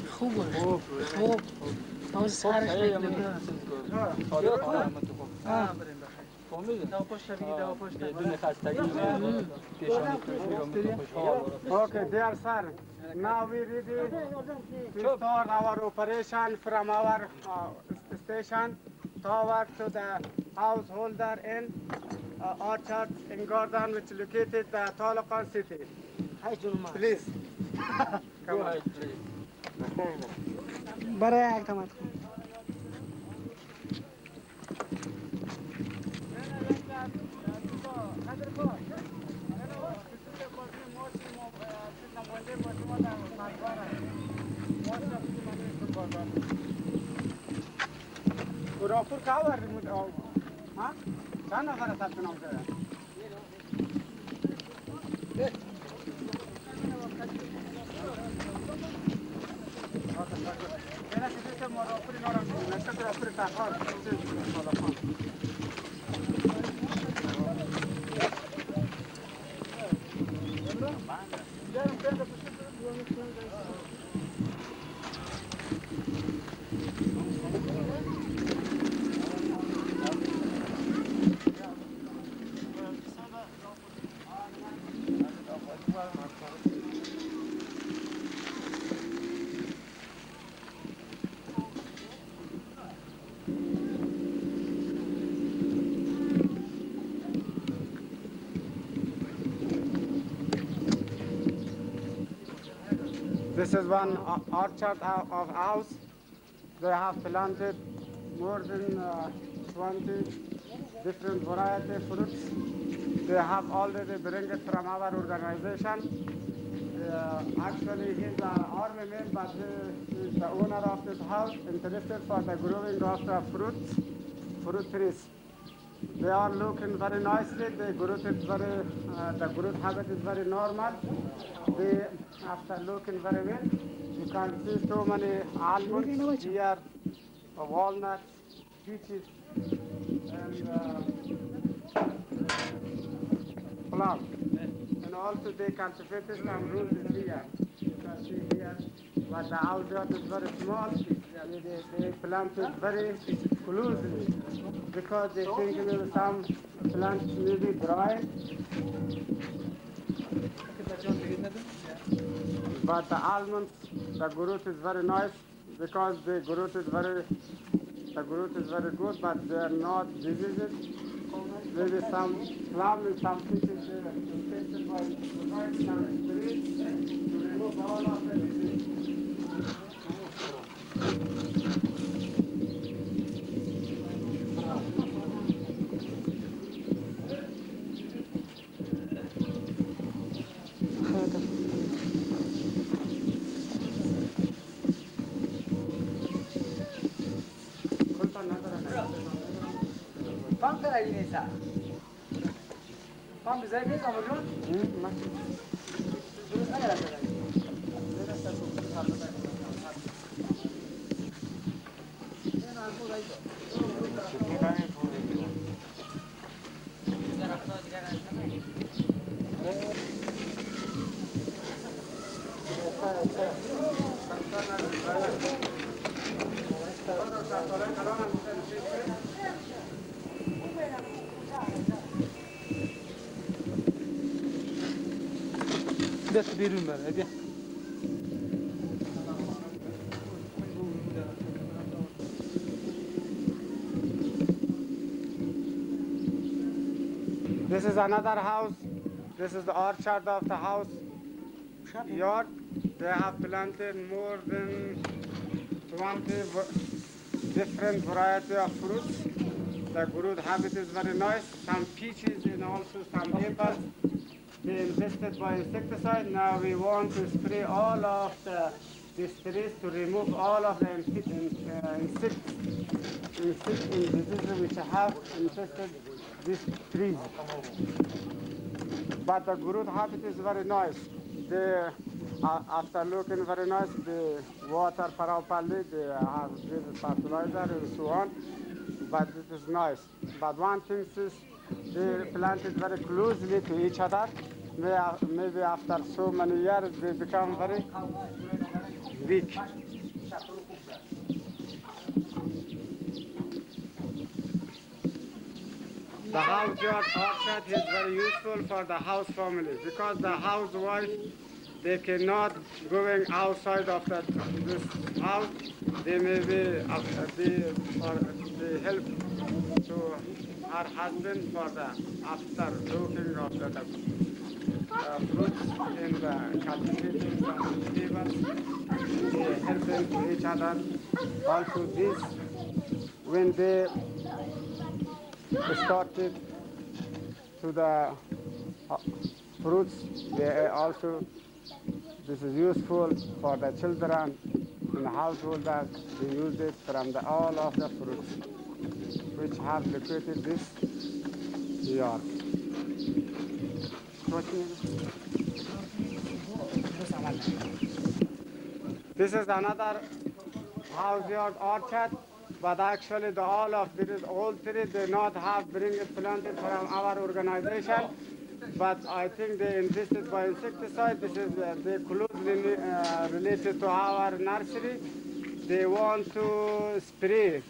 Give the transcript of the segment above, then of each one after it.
خوب آواز سرش نمیده Okay, dear sir, now we ready to start our operation from our station toward to the householder in orchard in garden which located the Taliqan city. Please. Go ahead, please. برای اقدامات راپور که آوردیم ها؟ چند نفر ثبت نام کرده؟ اینا که ما راپور اینا را کنیم نشد راپور تخار This is one orchard of house. They have planted more than 20 different variety of fruits. They have already bring it from our organization. Actually, he's an army man, but he is the owner of this house, interested for the growing of the fruit trees. They are looking very nicely. The growth is the growth habit is very normal. They, after looking very well, you can see so many almonds here, walnuts, peaches, and plums. And also they cultivated some roses here. You can see here, but the outdoor is very small. They planted very closely because they think some plants may be dry. But the almonds, the growth is very nice because the growth is very good, but they are not diseases. Maybe some plum and some fishes infected by some spirits to remove all of the disease. Pam bize ne kamuran? Durus ne kadar kadar? دست بیرون بره بیا This is another house. This is the orchard of the house yard. They have planted more than 20 different variety of fruits. The growth habit is very nice. Some peaches and also some apples. They invested by insecticide. Now we want to spray all of these trees to remove all of the insects and diseases which have infested these trees. But the growth habit is very nice. they, after looking very nice, they water properly, they have give fertilizer and so on. But it is nice. But one thing is they planted very closely to each other. Maybe after so many years they become very weak. The house yard orchard is very useful for the house family because the housewife they cannot going outside of this house. They may be for the help to her husband for the after looking of the fruits in the cultivating some vegetables. They helping to each other. Also this when they started to the fruits, they also this is useful for the children in the household that they use it from all of the fruits which have located this yard. This is another house yard orchard, but actually all three they not have bring it planted from our organization. But I think they invested by insecticide. This is they closely related to our nursery. They want to spray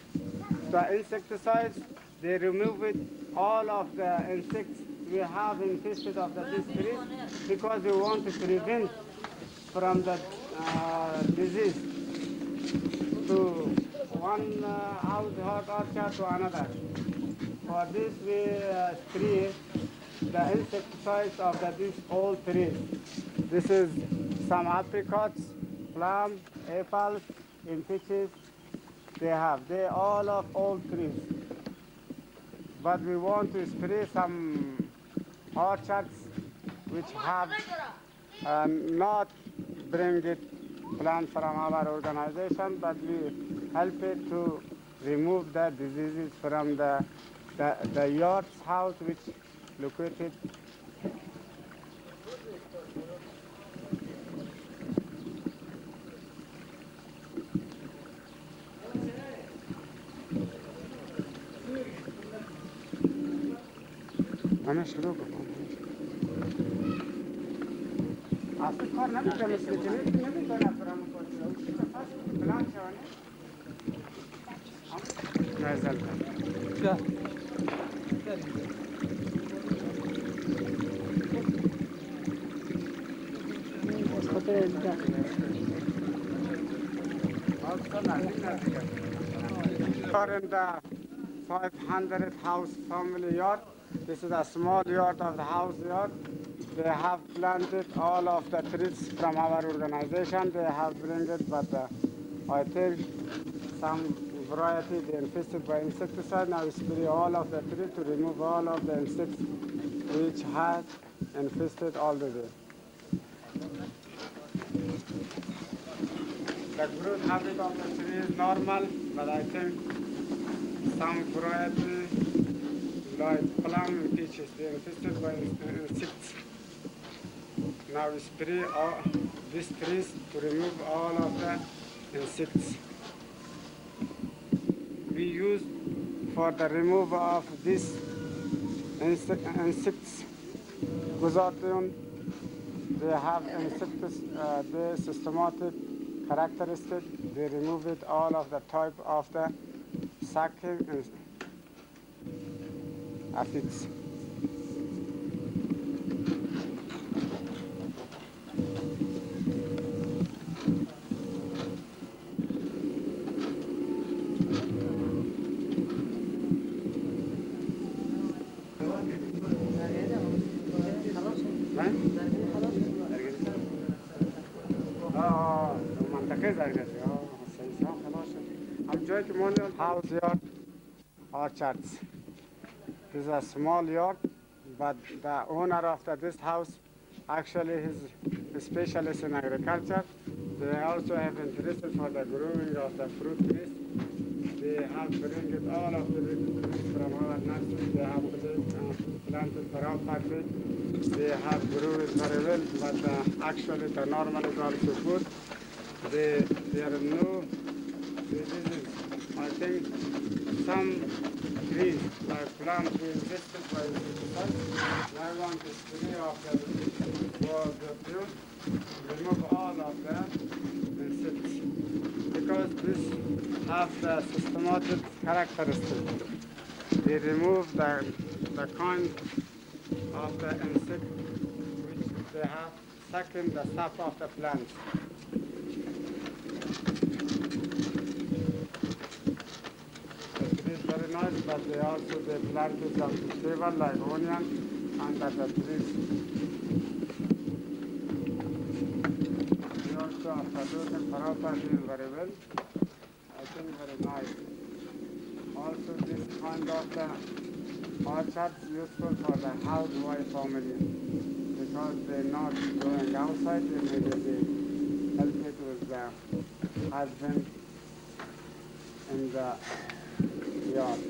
the insecticides. They remove it, all of the insects we have infested of this tree because we want to prevent from the disease to one house orchard to another. For this we spray the insecticides of these all trees. This is some apricots, plum, apples, and peaches. They all of all trees. But we want to spray some orchards which have not bring it plant from our organization, but we help it to remove the diseases from the yards house which located. أنا شروق أصل كار نمی‌کنم استجابت نمی‌کنم فرام کنم چی تفاس بلند شونه نزل Ja. in the 500 house family yard. This is a small yard of the house yard. They have planted all of the trees from our organization. They have bring it, but I think some variety they infested by insecticide. Now we spray all of the trees to remove all of the insects which has infested all the day. The growth habit of the tree is normal, but I think some variety like plum and peaches, they are infested by insects. Now we spray all these trees to remove all of the insects. We use for the removal of these insects, Gozartion, they have insects, they systematic characteristic. They remove it all of the type of the sucking aphids. House yard orchards. This is a small yard, but the owner of this house actually is a specialist in agriculture. They also have interest for the growing of the fruit trees. They have bring it all of the trees from our nursery. They have planted properly. They have grew it very well, but actually the normal is also good. There are no diseases. I think some trees like plants we infested by insecticides. I want to spray of the for the fruit, remove all of the insects because this have the systematic characteristic. They remove the kind of the insect which they have sucking the sap of the plant. It is very nice, but they also they planted some vegetable like onion under the trees. They also are producing properly very well. I think very nice. Also this kind of the orchards useful for the housewife family because they're not going outside, they maybe help it with the husband in the yard.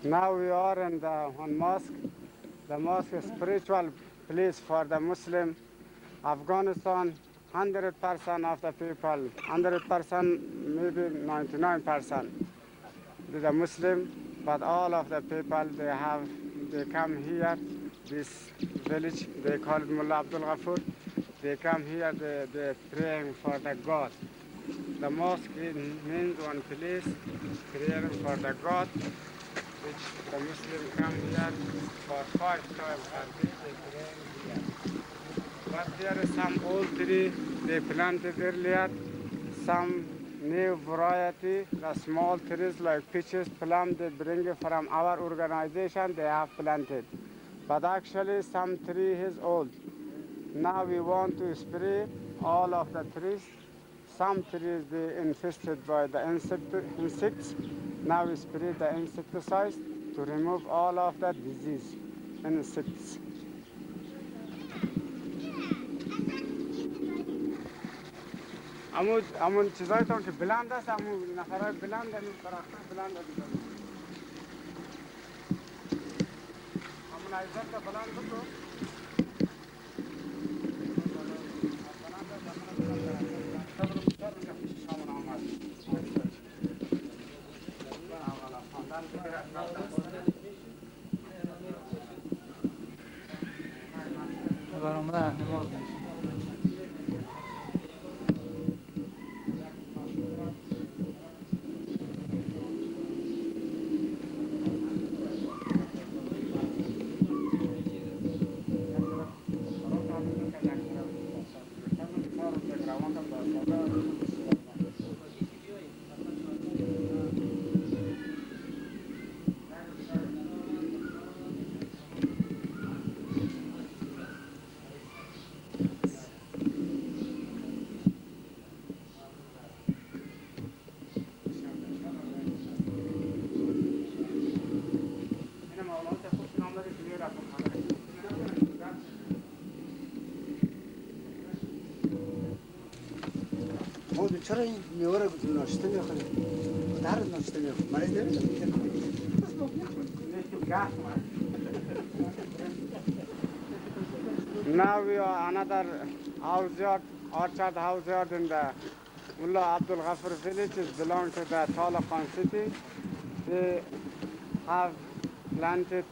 Now we are in the one mosque. The mosque is spiritual place for the Muslim. Afghanistan, 100% of the people, 100%, maybe 99%, they are Muslim, but all of the people they come here, this village, they call it Mullah Abdul Ghafur. They come here, they're praying for the God. The mosque means one place, praying for the God, which the Muslims come here for 5 times a day, they pray here. But there is some old tree they planted earlier, some new variety, the small trees like peaches, plum, they bring it from our organization, they have planted. But actually some tree is old. Now we want to spray all of the trees. Some trees they infested by the insects. Now we spray the insecticides to remove all of the disease insects. امون چیزایی که بلند است امون نفرای بلند امون درختان بلند است امون عزت بلند بکو چرا این میوه رو ناشته میخوریم؟ در ناشته میخوریم. مریض نمیشه. Now we are another house yard, orchard house yard in the Mullah Abdul Ghafur village. It belongs to the Taliqan city. They have planted,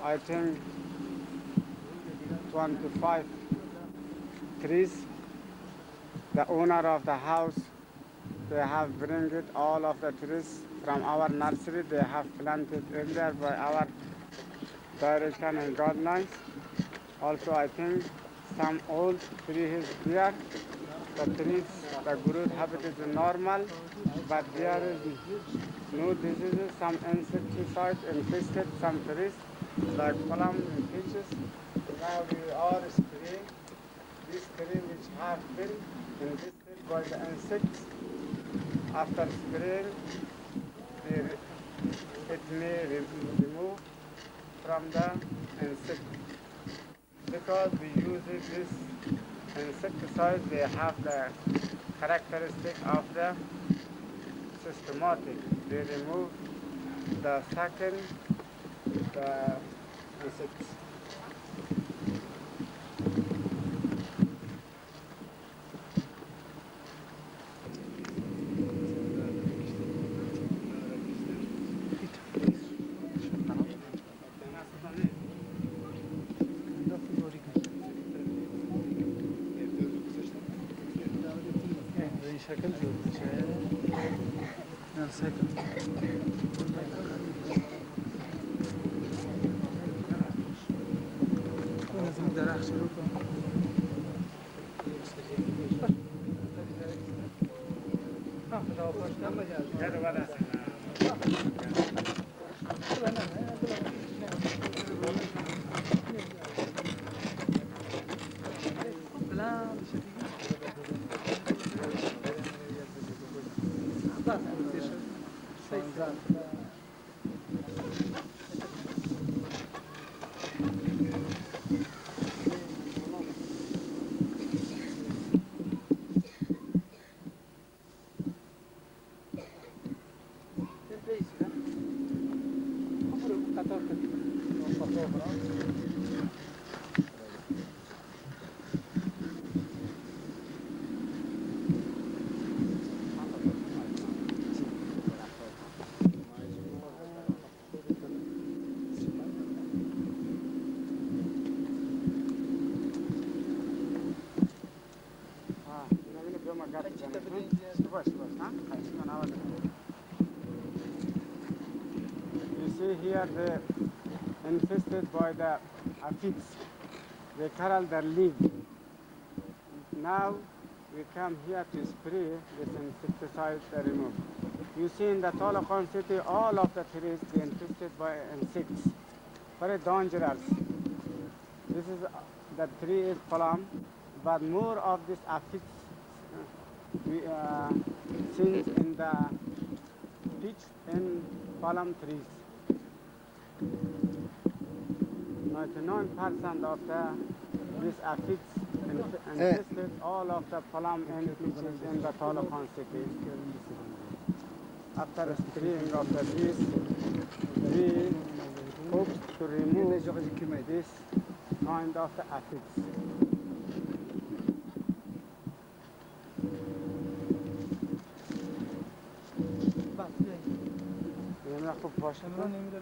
I think, 25 trees. The owner of the house, they have bring it all of the trees from our nursery. They have planted earlier by our direction and guidelines. Also, I think some old tree is there. The trees, the growth habit is normal, but there is no diseases. Some insecticides infested some trees, like plum and peaches. Now we are spraying this tree which have been infested by the insects. After spraying, it may remove from the insect. Because we use this insecticide, they have the characteristic of the systematic. They remove the second, the insects. شكل لازم درخت شروع کنم You see here they're infested by the aphids. They curl their leaf. Now we come here to spray this insecticide to remove. You see in the Taliqan city, all of the trees they infested by insects. Very dangerous. This is the tree is plum, but more of this aphids we seen in the peach and palm trees. 99% of these aphids infested all of the palm and peaches in the Taliqan city. After spraying of the trees, we hope to remove this kind of the aphids. خوب باشه من نمیره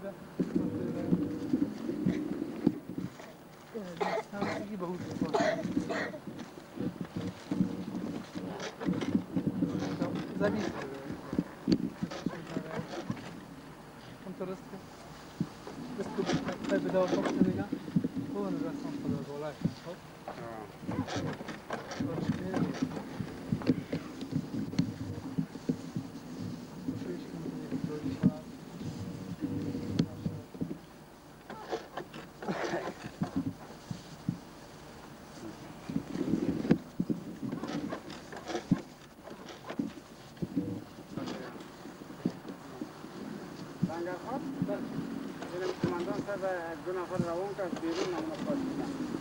همسیگی به حوض زبیز كنت رزقك بس كنت بدور وقت نجا هو الرسم خلاص ولا دو نفر روان کرد بیرون نمونه خواهد بودن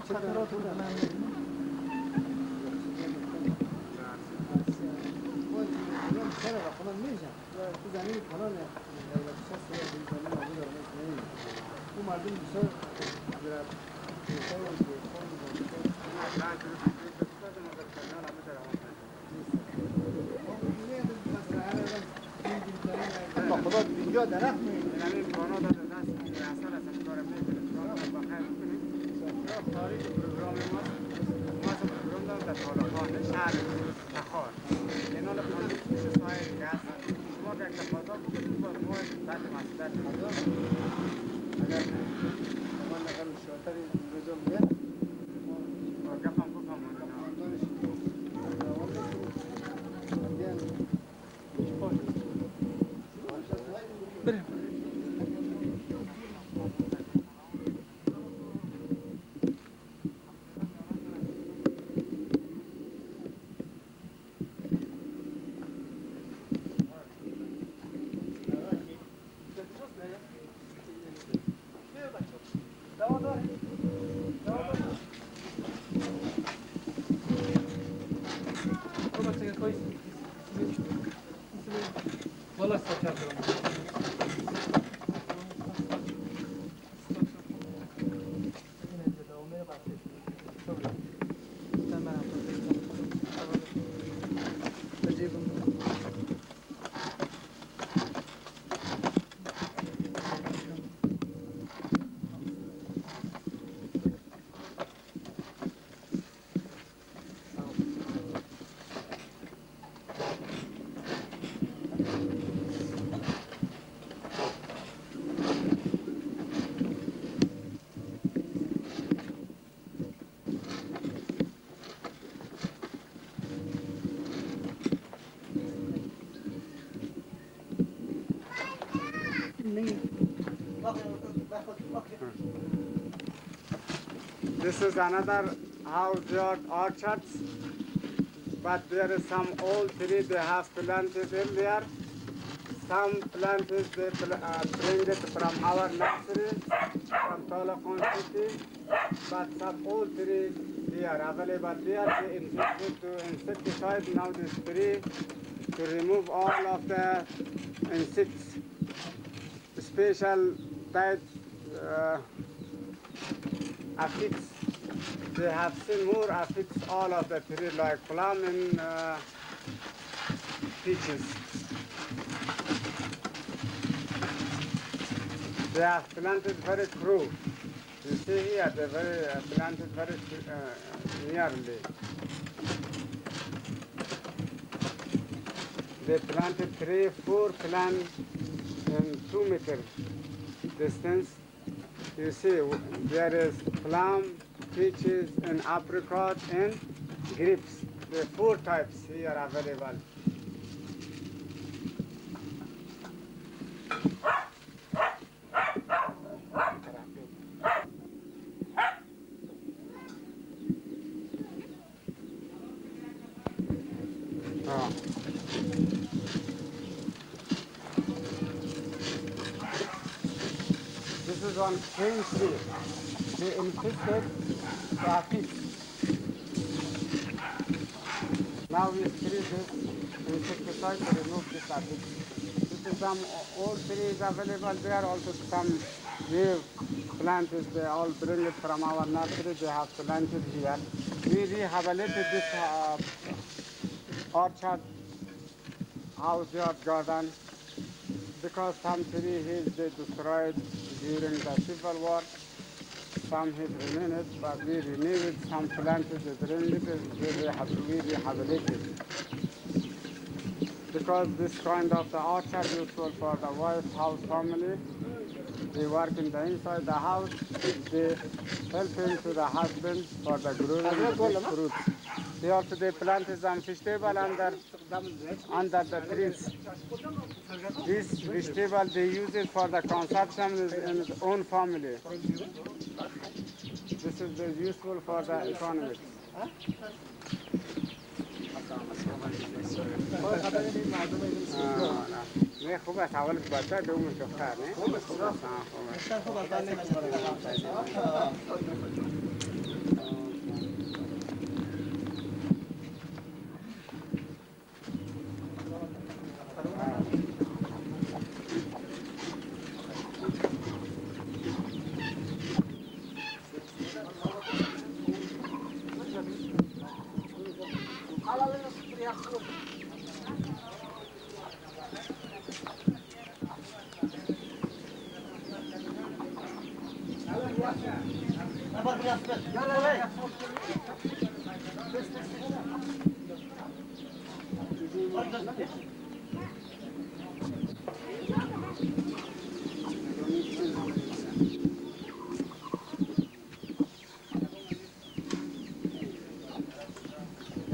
خطرات بودن خدا اینجا درخت یعنی کانادا دست اصل از این کار میکنه با خیر میکنیم خارج پروگرام ما پروگرام دارم در طالقان شهر تخار اینا رو پروژه میشه سایه دیگه هست شما که اگر تقاضا بکنید باز ما تحت مسئولیت اگر من نقل شاتری رجال بیاد گفتم گفتم بریم والله استشعر This is another house yard orchards, but there is some old tree they have planted in there. Some planted they bring it from our nursery, from Taliqan city, but some old trees they are available there. They injected to insecticide now this tree to remove all of the insects, special type aphids. They have seen more aphids all of the tree like plum and peaches. They have planted very true. You see here, they very planted very nearly. They planted 3-4 plants in 2 meter distance. You see, there is plum, peaches, and apricot, and grapes. There are 4 types here available. This is on cane tree. They infested the aphids. Now we spray this insecticide to remove this aphids. This is some old trees available there, also some new plants, they all bring it from our nursery, they have planted here. We rehabilitated this orchard, house yard garden, because some trees they destroyed during the Civil War. Some have remained, but we renewed some plants, we rehabilitated. Because this kind of the orchard is useful for the wife house family. They work in the inside the house, they help him to the husband for the growing of fruits. They also they planted some vegetable under the trees. This vegetable they use it for the consumption in his own family. This is useful for the economy. نه خوب است اولش بچه دومش دختر نه خوب است خوب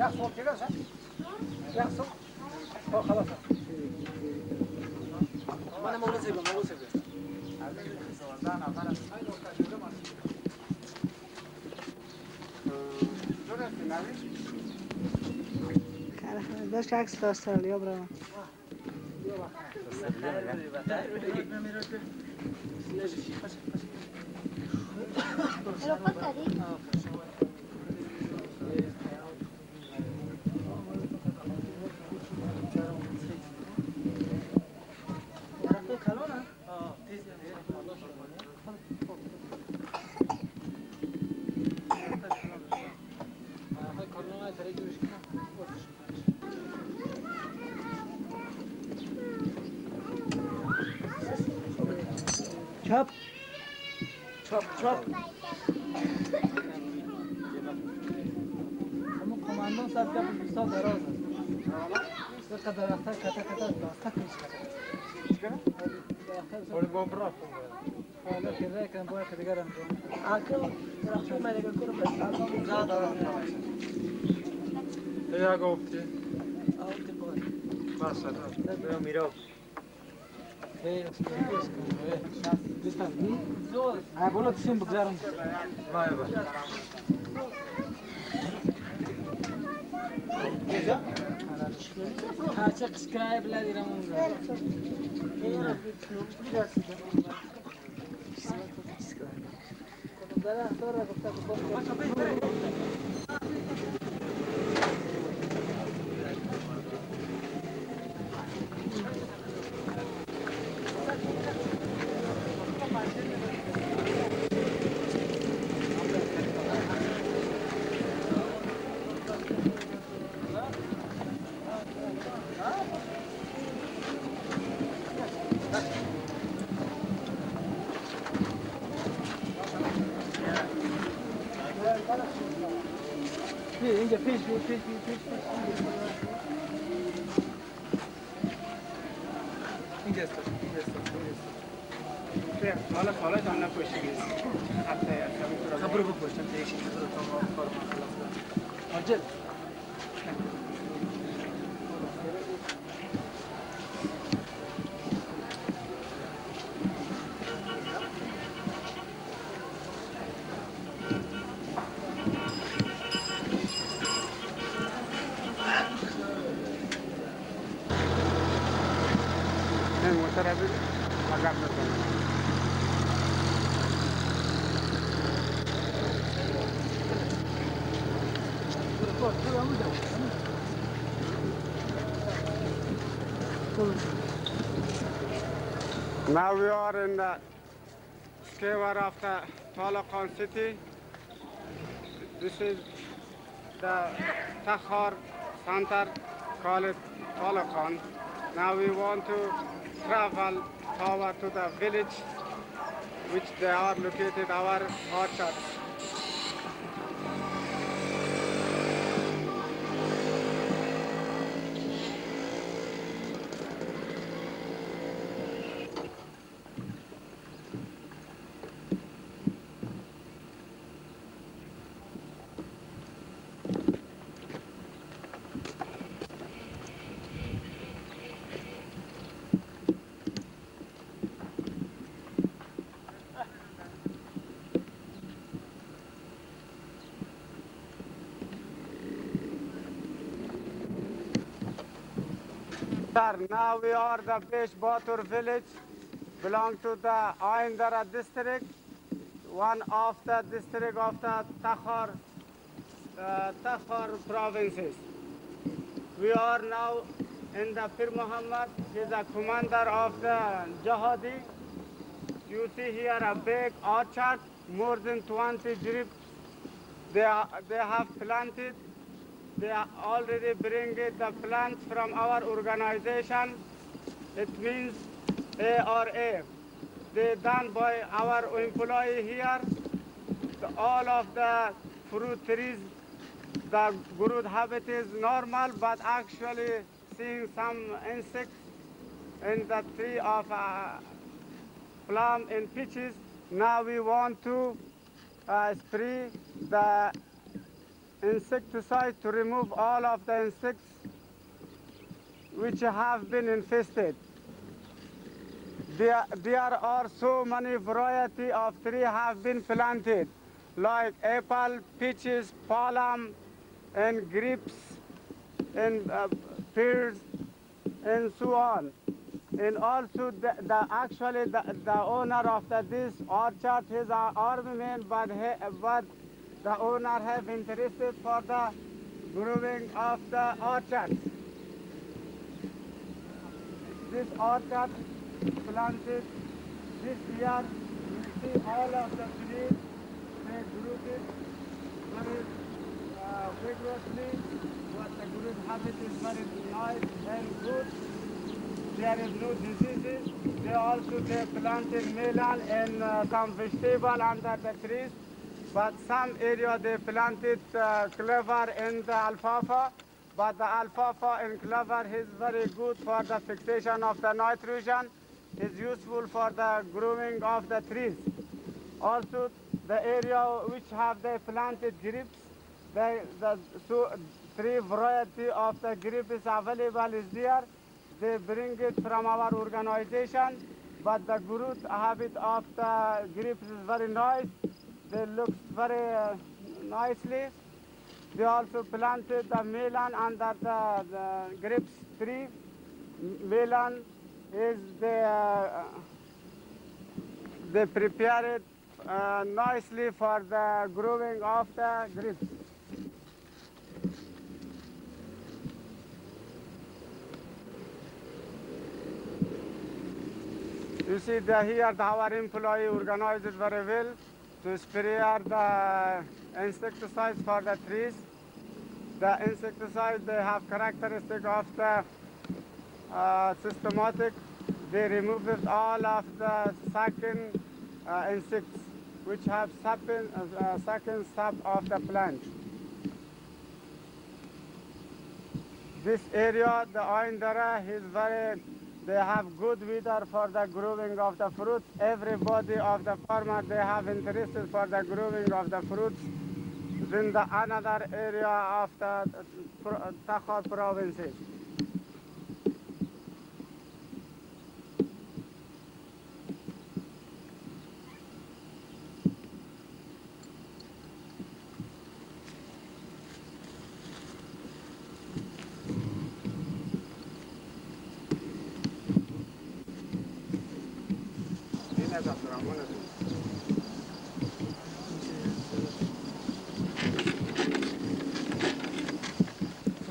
يحصل كده صح؟ يحصل خلاص ما انا موجود سيبه باش عكس استراليا برا چپ همون کماندون سر که بسیار دراز است سر که درخته کتا داسته کنش ولی بابرا حالا که کنم باید که دیگر انجام آکل درخته من اگر کنم بس زیاد یا گفتی آوت بود بس ادا میرو بولو تسیم بگذارم وای وای هرچه قسکرای بلا دیرم اونجا اینجا پیش حالا جان نپوشید خبر بپوشتم تیشی خبر کار ماجد موتر بده مگه بزنم Now we are in the square of the Taliqan city. This is the Takhar center, call it Taliqan. Now we want to travel over to the village which they are located our orchards. Sir, now we are the Besh Batur village, belong to the Aindara district, one of the district of the Takhar provinces. We are now in the Pir Muhammad. He is a commander of the Jihadi. You see here a big orchard, more than 20 grapes. They have planted. They are already bringing the plants from our organization. It means ARA. They done by our employee here. All of the fruit trees, the growth habit is normal, but actually seeing some insects in the tree of plum and peaches. Now we want to spray the insecticide to remove all of the insects which have been infested. There are so many variety of trees have been planted, like apple, peaches, plum, and grapes, and pears, and so on. And also, actually the owner of this orchard is an army man, but the owner have interested for the growing of the orchard. This orchard planted this year. You see all of the trees, they grew it very vigorously, but the growth habit is very nice and good. There is no diseases. They planted melon and some vegetable under the trees, but some area they planted clover and the alfalfa. But the alfalfa and clover is very good for the fixation of the nitrogen. Is useful for the growing of the trees. Also, the area which have they planted grapes, three variety of the grape is available is there. They bring it from our organization, but the growth habit of the grapes is very nice. They look very nicely. They also planted the melon under the grapes tree. Melon is they prepare it nicely for the growing of the grapes. You see here our employee organized it very well to spray the insecticides for the trees. The insecticides, they have characteristic of the systematic. They removed all of the sucking insects which have sucking sap of the plant. This area, the Aindara, is they have good weather for the growing of the fruits. Everybody of the farmer, they have interest for the growing of the fruits in the another area of the Takhar provinces.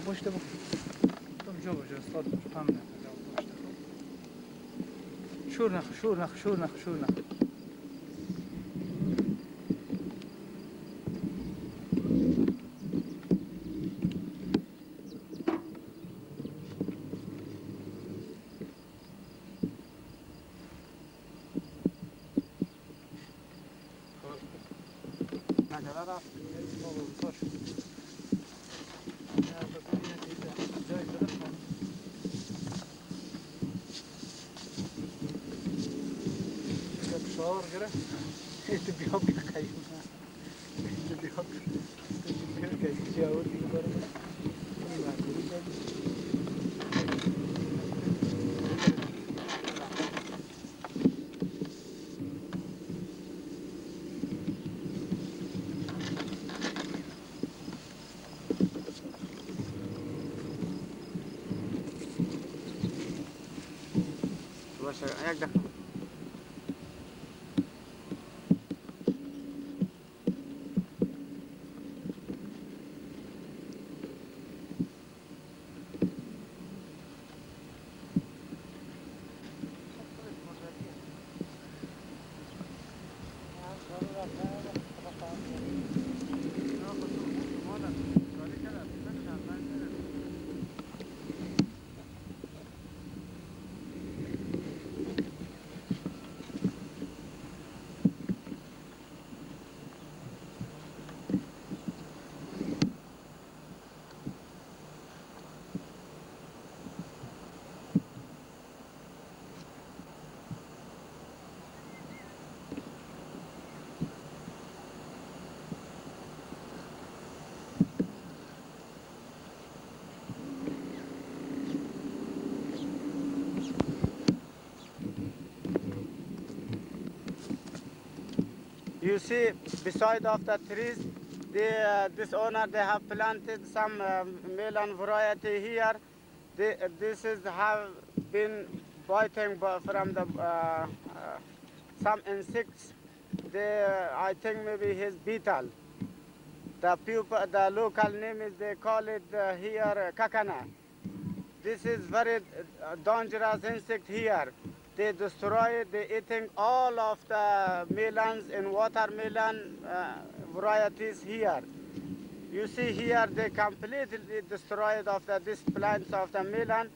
پشت بکن تو جا باشه استاد هم نه شور نخ شعار كده تبيهوك كاي تبيهوك كاي شعور دي برضه باشه یک دقیقه You see, beside of the trees, this owner they have planted some melon variety here. This is have been biting from the some insects. I think maybe his beetle. The local name is they call it here kakana. This is very dangerous insect here. They destroy, they eating all of the melons and watermelon varieties here. You see here they completely destroyed of this plants of the melon.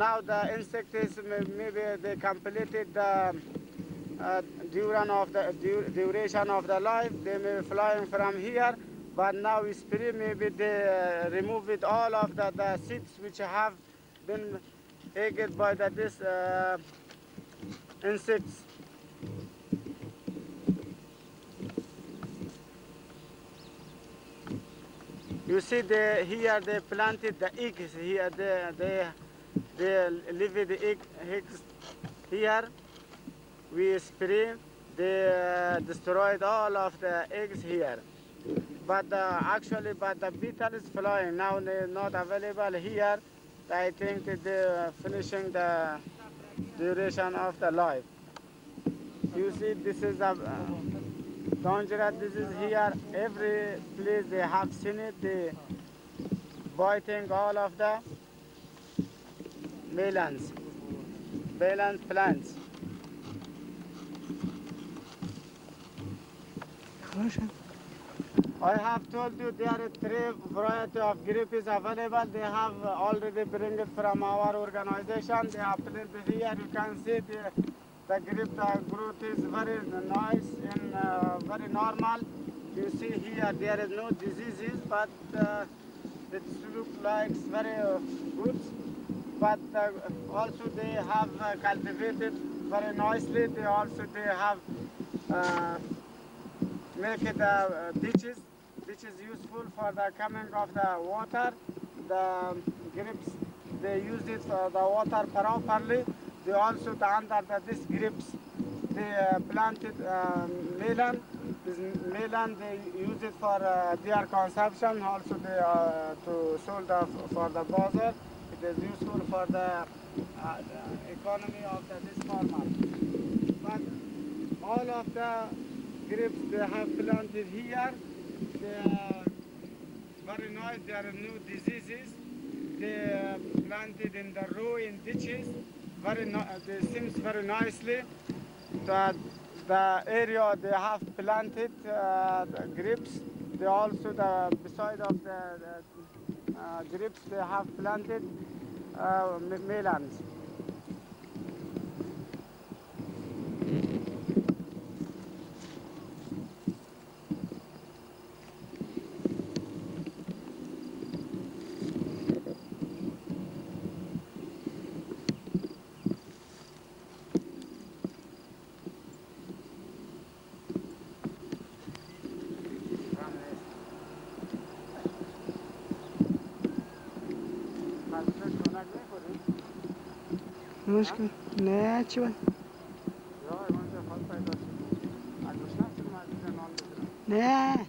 Now the insect is maybe they completed the duration of the life. They may be flying from here, but now we spray maybe they remove it all of the seeds which have been eaten by this insects. You see here they planted the eggs here. They leave the eggs here. We spray. They destroyed all of the eggs here. But actually, the beetle is flying now. They're not available here. I think that they're finishing the duration of the life. You see, this is a dangerous. This is here. Every place they have seen it. They biting all of the melons plants. I have told you there are 3 varieties of grapes available. They have already bring it from our organization. They have planted here. You can see the grape growth is very nice and very normal. You see here there is no diseases, but it looks like very good. But also they have cultivated very nicely. They have make it ditches. Which is useful for the coming of the water. The grapes, they use it for the water properly. They also under this grapes, they planted melon. This melon, they use it for their consumption. Also, they to sold for the bazaar. It is useful for the economy of this farmer. But all of the grapes they have planted here. They are very nice. There are no diseases. They planted in the row in ditches. They seems very nicely. The area they have planted the grapes. They also beside of the grapes they have planted melons. مشكل نه چی باید نه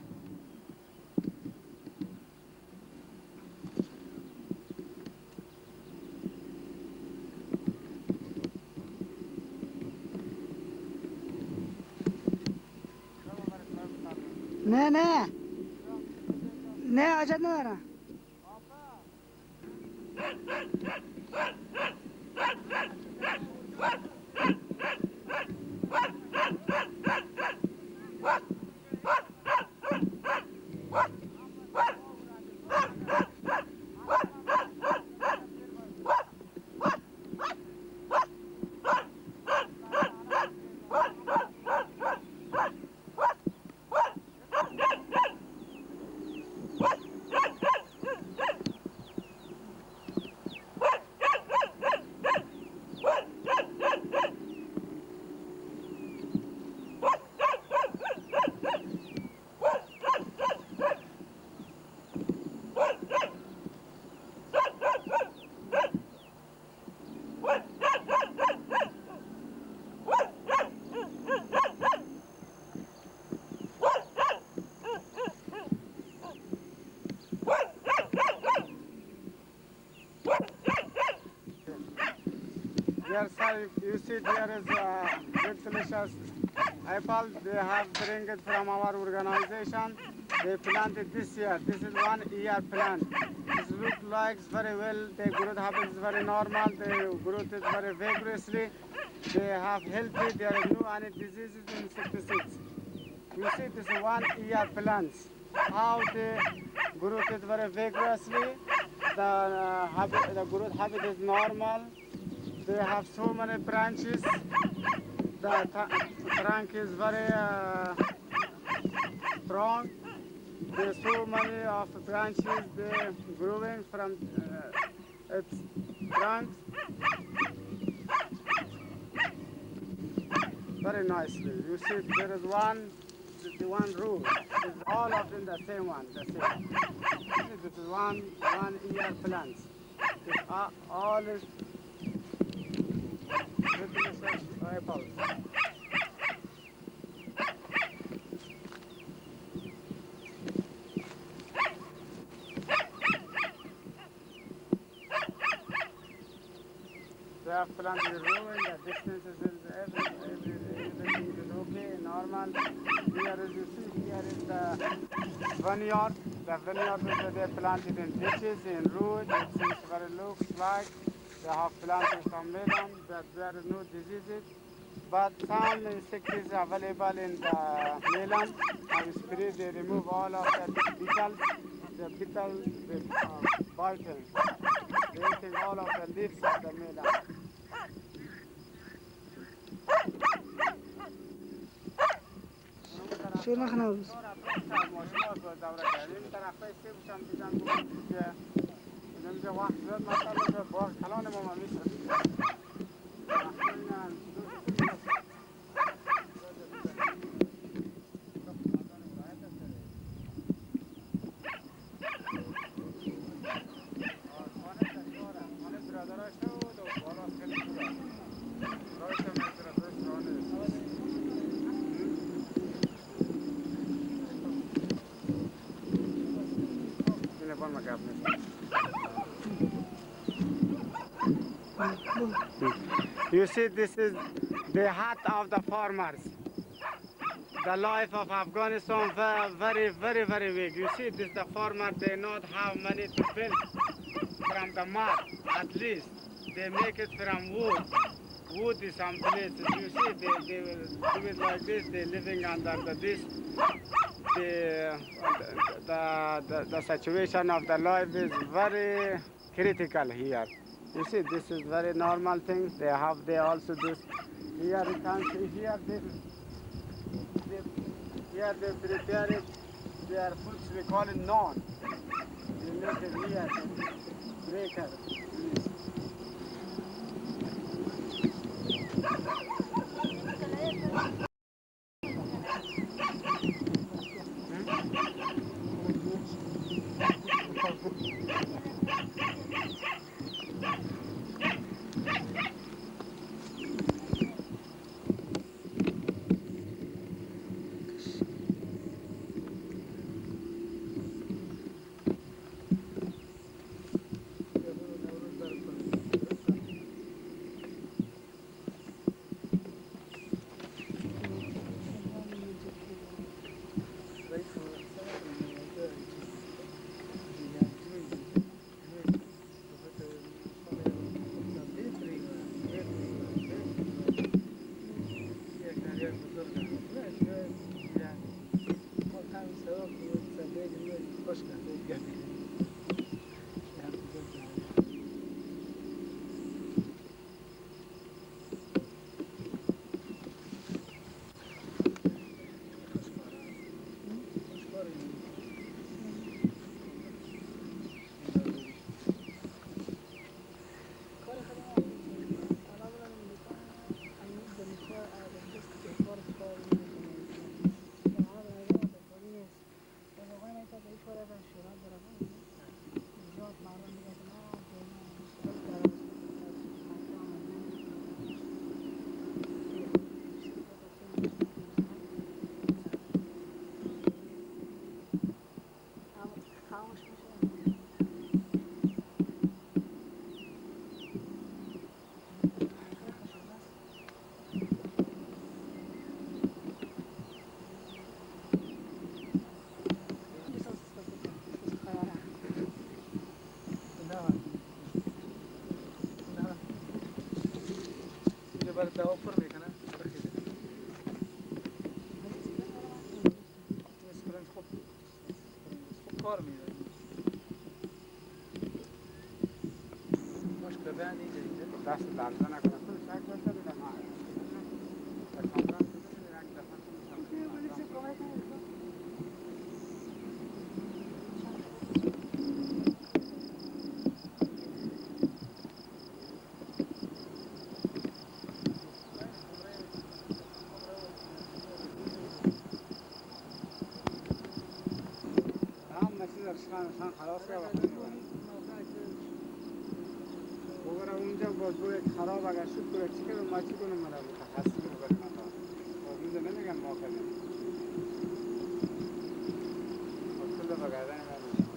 نه نه نه حاجت ندارم. Yes, sir, you see there is good delicious apple. They have bring it from our organization. They planted this year. This is 1 year plant. This look like very well. The growth habit is very normal. The growth is very vigorously. They have healthy. There are no any diseases and insecticides. You see this is 1 year plants. How they growth is very vigorously. The growth habit is normal. They have so many branches. The trunk is very strong. There's so many of branches they growing from its trunks. Very nicely. You see there is the one row. It's all of them the same one. The same. This is 1 year plants. It's all is delicious apples. They have planted the row and the distances is everything is okay, normal. Here as you see, here is the vineyard. The vineyard which they planted in ditches, in roads. It seems very looks like they have planted some melon, that there is no diseases. But some insects are available in the melon. And spray, they remove all of the beetles. The beetles, they biting. They eating all of the leaves of the melon. شو نخنا بس You see, this is the heart of the farmers. The life of Afghanistan very weak. You see, this the farmer, they not have money to build from the mud. At least they make it from wood. Wood is some places. You see, they will do it like this. They living under this. The situation of the life is very critical here. You see, this is very normal thing. They also do. Here you can see here they prepare it. Their foods we call it naan. They make it here, break it. برای دوا پر میکنه بخیده اسپرنج خوب کار میده مشکل بیان اینجا دست لرزه نکنه خود شک باشه دیدم در کامران بزنید یک دفعه شان خلاص کرد بگره اونجا باز بوی خراب اگر شد بوی چی کنم ما چی کنم مرا متخصص رو بگم باز اونجا نمیگن ما کنیم کل بگردن نمیگن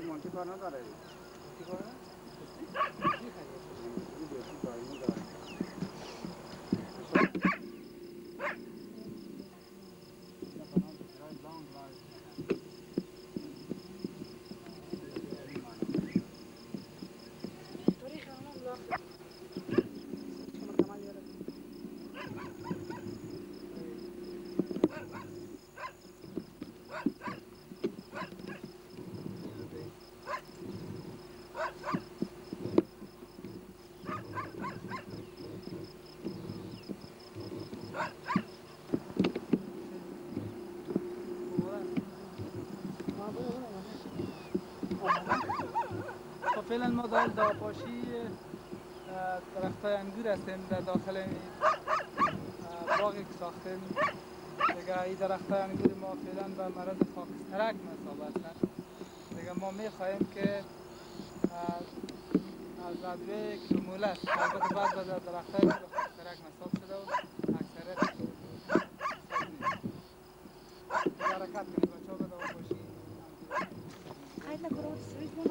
مالتی کار نداره فعلا ما در دواپاشی درختای انگور هستیم در داخل این باغی که ساختیم دیگه این درختای انگور ما فعلا به مرض خاکسترک مصاب هستند دیگه ما میخواهیم که از ادویه کلومول است البته بعد به درختای انگور خاکسترک مصاب شده و اکثریت دیگه حرکت کنیم بچه ها به دواپاشی خیلی نکرو سویت مون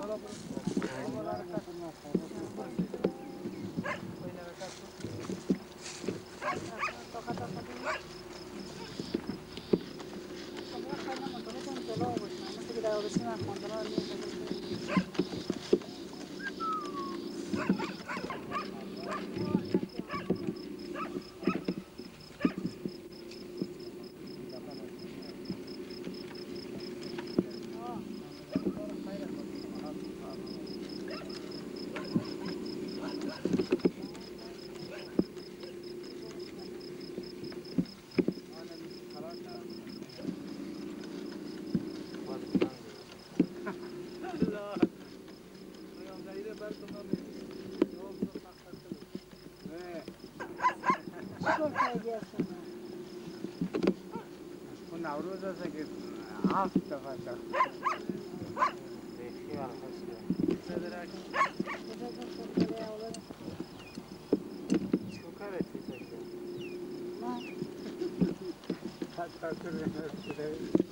اون نوروز هست که 7 دفعه شد بیخی آخش کرد سوکره چی سکر نه حتی کرده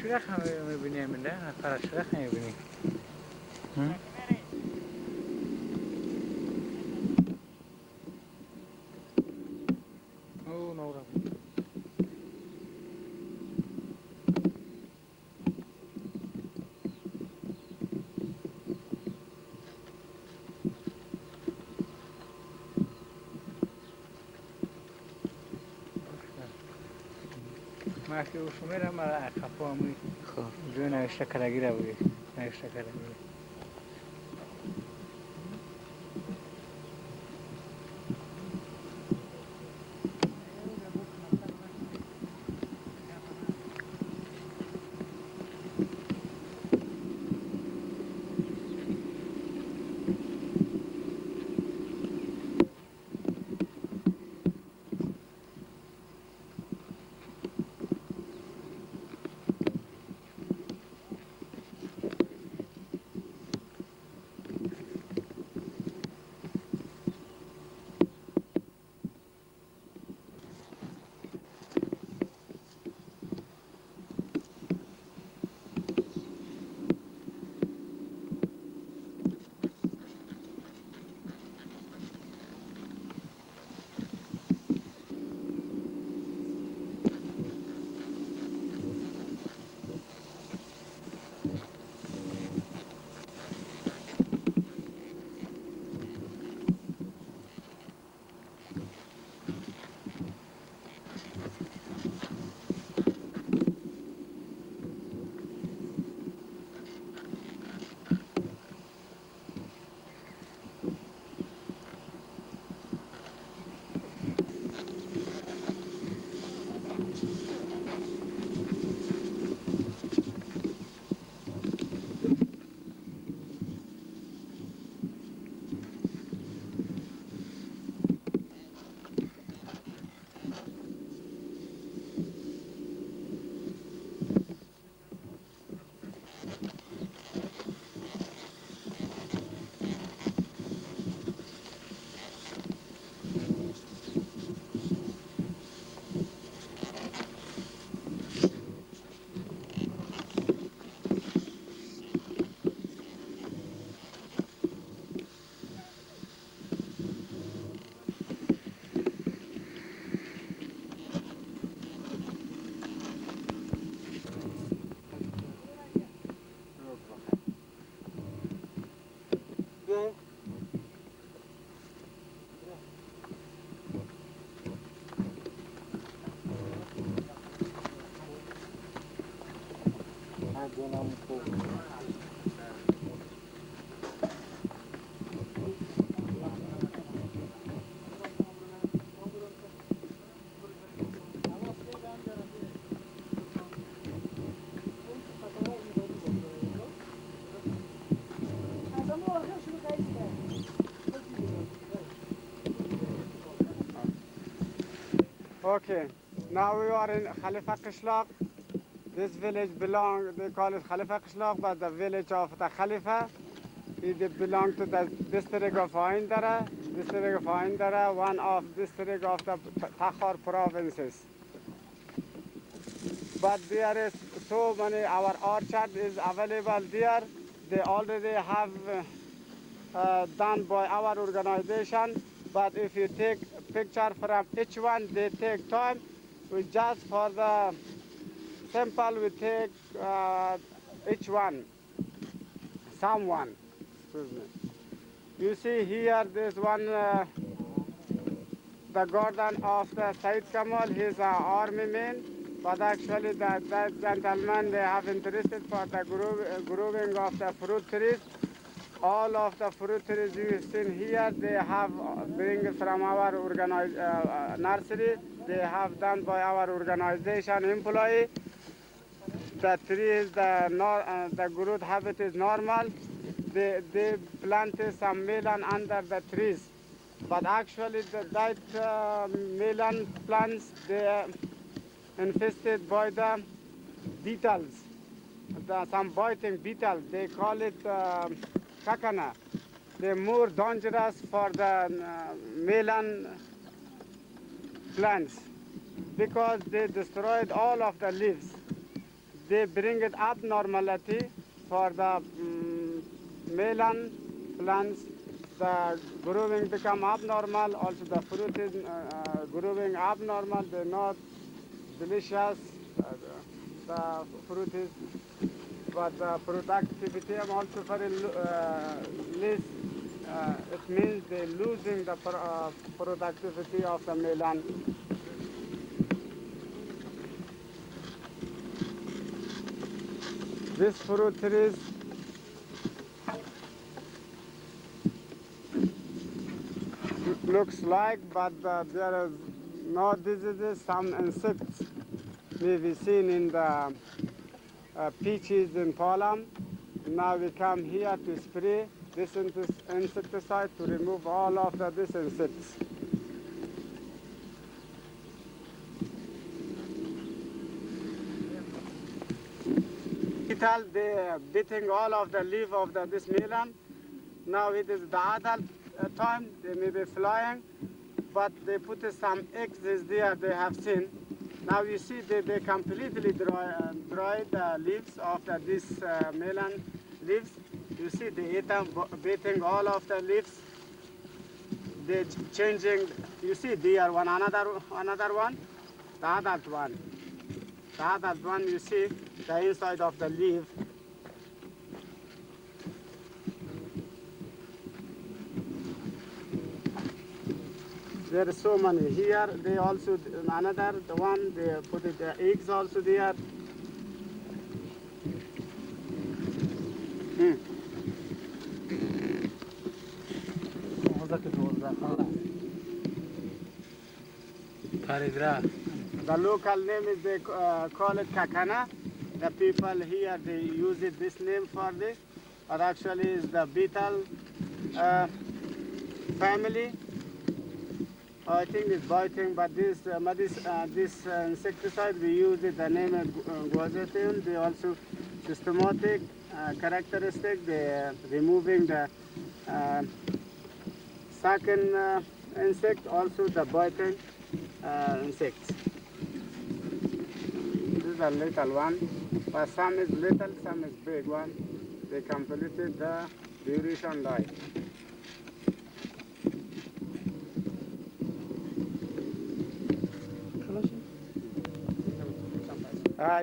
شرخ هم میبینیم نه نفر شرخ هم میبینیم او نورا ما که شمیر هم را خفا همی جو نوشته کرگی را بگیر نوشته کرگی Okay, now we are in Khalifa Qishlaq. This village they call it Khalifa Qishlaq, but the village of the Khalifa, it belongs to the district of Aindara. District of Aindara, one of district of the Takhar provinces. But there is so many, our orchard is available there. They already have done by our organization. But if you take a picture from each one, they take time. We just for the sample, we take each one, someone, excuse me. You see here, this one, the garden of the Said Kamal, he's an army man. But actually, that gentleman, they have interested for the growing of the fruit trees. All of the fruit trees you see here, they have bring from our nursery. They have done by our organization employee. The trees, the growth habit is normal. They planted some melon under the trees. But actually, that melon plants, they are infested by the beetles, some biting beetles. They call it kakana. They're more dangerous for the melon plants because they destroyed all of the leaves. they bring it abnormality for the melon plants. The growing become abnormal. Also, the fruit is growing abnormal. They're not delicious. The fruit is, but the productivity is also very less. It means they're losing the productivity of the melon. This fruit trees looks like, but there is no diseases. Some insects may be seen in the peaches and pollen. Now we come here to spray this insecticide to remove all of these insects. They are beating all of the leaf of this melon. Now it is the adult time. They may be flying, but they put some eggs there they have seen. Now you see they completely dry the leaves of this melon leaves. You see they eat them, beating all of the leaves. They changing. You see there another one, the adult one. The adult one, you see the inside of the leaf. There are so many here. They also the one they put the eggs also there. The local name is they call it kakana. The people here they use this name for this, but actually it's the beetle family. I think it's biting, but this insecticide we use it. The name is guazetine. They also systematic characteristic. They removing the second insect, also the biting insects. This is a little one, but some is little, some is big one. They completed the duration life.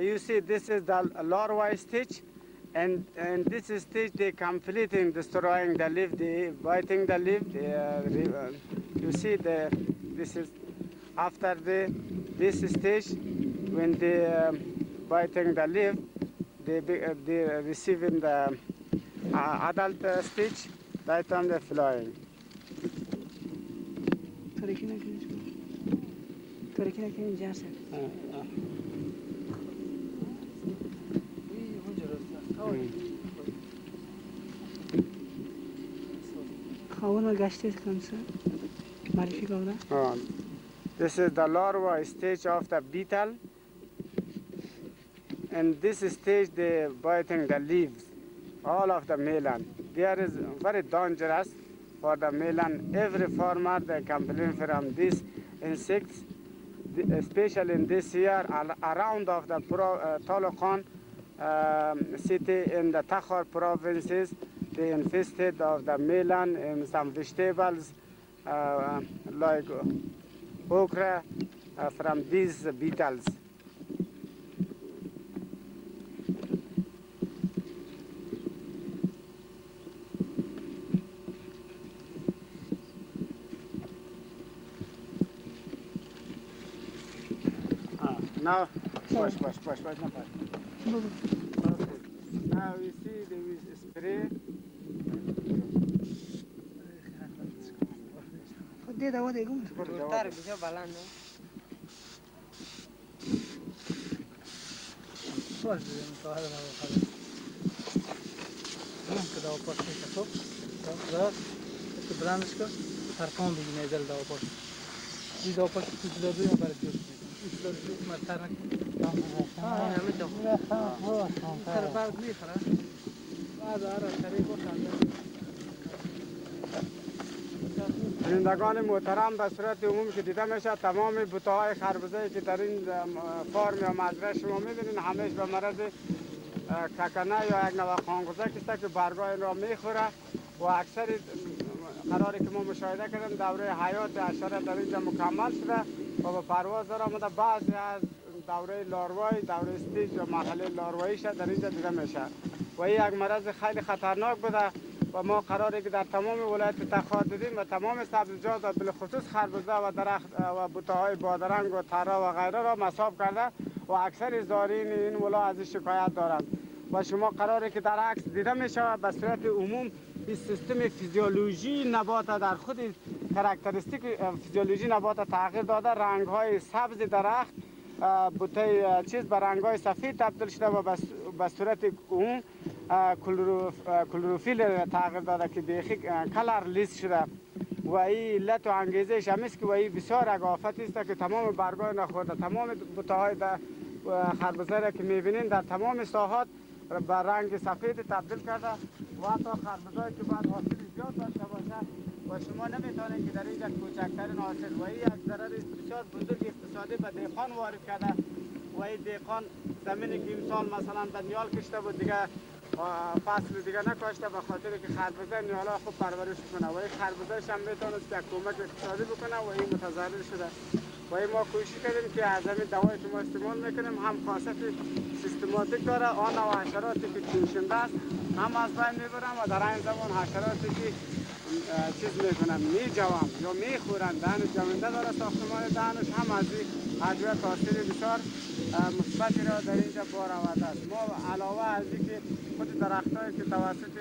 You see, this is the larva stage, and this stage they completing destroying the leaf, they biting the leaf. You see, this is after this stage when they biting the leaf, they receiving the adult stage. That time they're flying. This is the larva stage of the beetle, and this stage they biting the leaves, all of the melon. There is very dangerous for the melon. Every farmer they complain from these insects, especially in this year around of the Taliqan city in the Takhar provinces. They infested of the melon and some vegetables like okra from these beetles. Now, push, no push. Now you see they will spray. پرندگان محترم به صورت عموم که دیده میشه تمام بوته‌های خربزه‌ای که در این فارم یا مزرعه شما می‌بینید همش به مرض ککنه یا یک نوع خانگوزک است که برگای این را میخوره و اکثر قراری که ما مشاهده کردیم دوره حیات حشره در اینجا مکمل شده و به پرواز در آمده. بعضی از دوره لاروایی دوره استیج و مرحله لارواییش در اینجا دیده میشه و این یک مرض خیلی خطرناک بوده و ما قراری که در تمام ولایت تخار دیدیم و تمام سبزیجات و بالخصوص خربزه و درخت و بوته‌های بادرنگ و تره و غیره را مصاب کرده و اکثر زارین این ولا از شکایت دارند و شما قراره که در عکس دیده می شود به صورت عموم این سیستم فیزیولوژی نبات در خود کاراکتریستیک فیزیولوژی نبات تغییر داده. رنگ های سبز درخت بوته چیز به رنگ های سفید تبدیل شده و به صورت عموم کلروفیل تغییر داده که بیخی کلر لیست شده و این علت و انگیزه شمیست که و این بسیار یک آفت است که تمام برگای نخورده تمام بوته های خربزه را که میبینین در تمام ساحات به رنگ سفید تبدیل کرده و حتی خربزه‌ای که باید حاصل زیاد داشته باشه و شما نمیتونید که در اینجا کوچکترین حاصل و این یک ضرر بسیار بزرگ اقتصادی به دهقان وارد کرده و این دهقان زمینی که امسال مثلا به نیال کشته بود دیگه فصل دیگه نکاشته به خاطر که خربزه نیالا خوب پرورش کنه و این خربزه‌ش هم میتونست که کمک اقتصادی بکنه و این متضرر شده و این ما کوشش کردیم که از همین دوایی که ما استعمال میکنیم هم خاصیت سیستماتیک داره آن و حشراتی که تنشنده است هم از بین میبرم و در این زمان حشراتی که چیز میکنم میجوام یا میخورن دهن جوینده داره ساختمان دهنش هم از این ادویه تاثیر بسیار مثبتی را در اینجا بار آورده است. ما علاوه از اینکه خود درختایی که توسط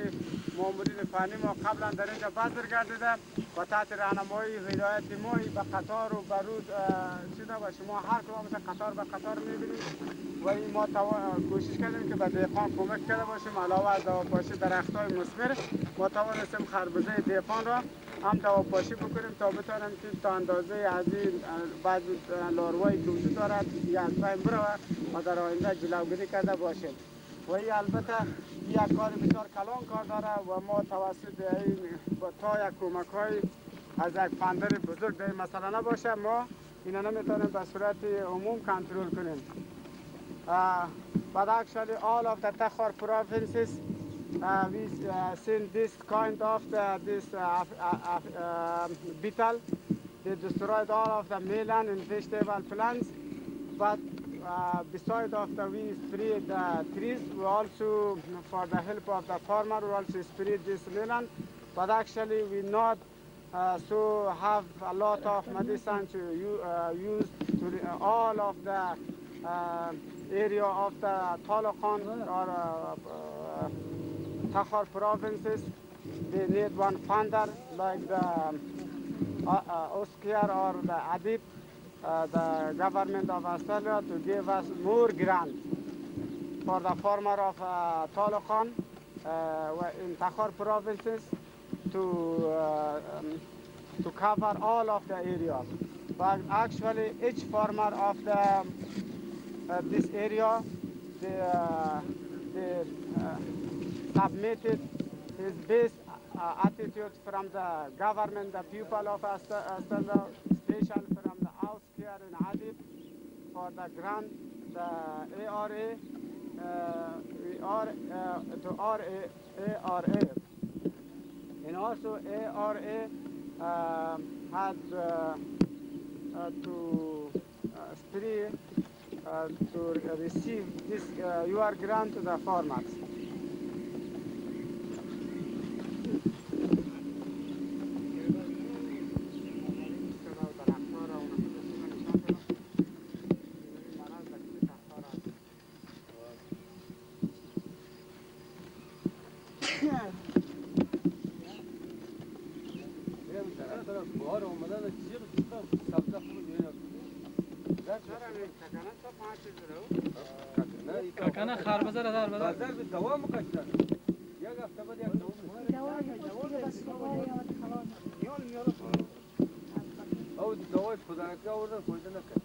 مامورین فنی ما قبلا در اینجا بذر گردیده و تحت راهنمایی هدایت ما به قطار و به روز شده و شما هر کدام قطار به قطار میبینید و این ما کوشش کردیم که به دهقان کمک کرده باشیم. علاوه از دواپاشی درختای مثمر ما توانستیم خربزه دهقان را هم دواپاشی بکنیم تا بتونیم که تا اندازه از این بعض لاروایی که وجود دارد یا از بین بروه و در آینده جلوگیری کرده باشیم و این البته یک کار بسیار کلان کار داره و ما توسط این تا یک کمک های از یک فندر بزرگ در مثلا نباشه ما اینا نمیتونیم به صورت عموم کنترل کنیم. But actually all of the Takhar provinces we seen this kind of beetle. They destroyed all of the melon and vegetable plants. But besides of the we spread trees, we also for the help of the farmer we also spread this melon. But actually we not so have a lot of medicine to use to all of the area of the Taliqan or Takhar provinces. They need one funder like the Oscar or the Adib, the government of Australia, to give us more grant for the farmer of Taliqan in Takhar provinces to cover all of the areas. But actually each farmer of this area, they submitted his best attitude from the government, the people of Australia, especially from the Oscar and Adib for the grant, the ARA, to ARA. And also ARA had to spread to receive this your grant to the farmers. کاکنه خربزه را در بدن بازار به دوام کشتن یک هفته بعد یک او دوای خداکا آوردن کویده نکرد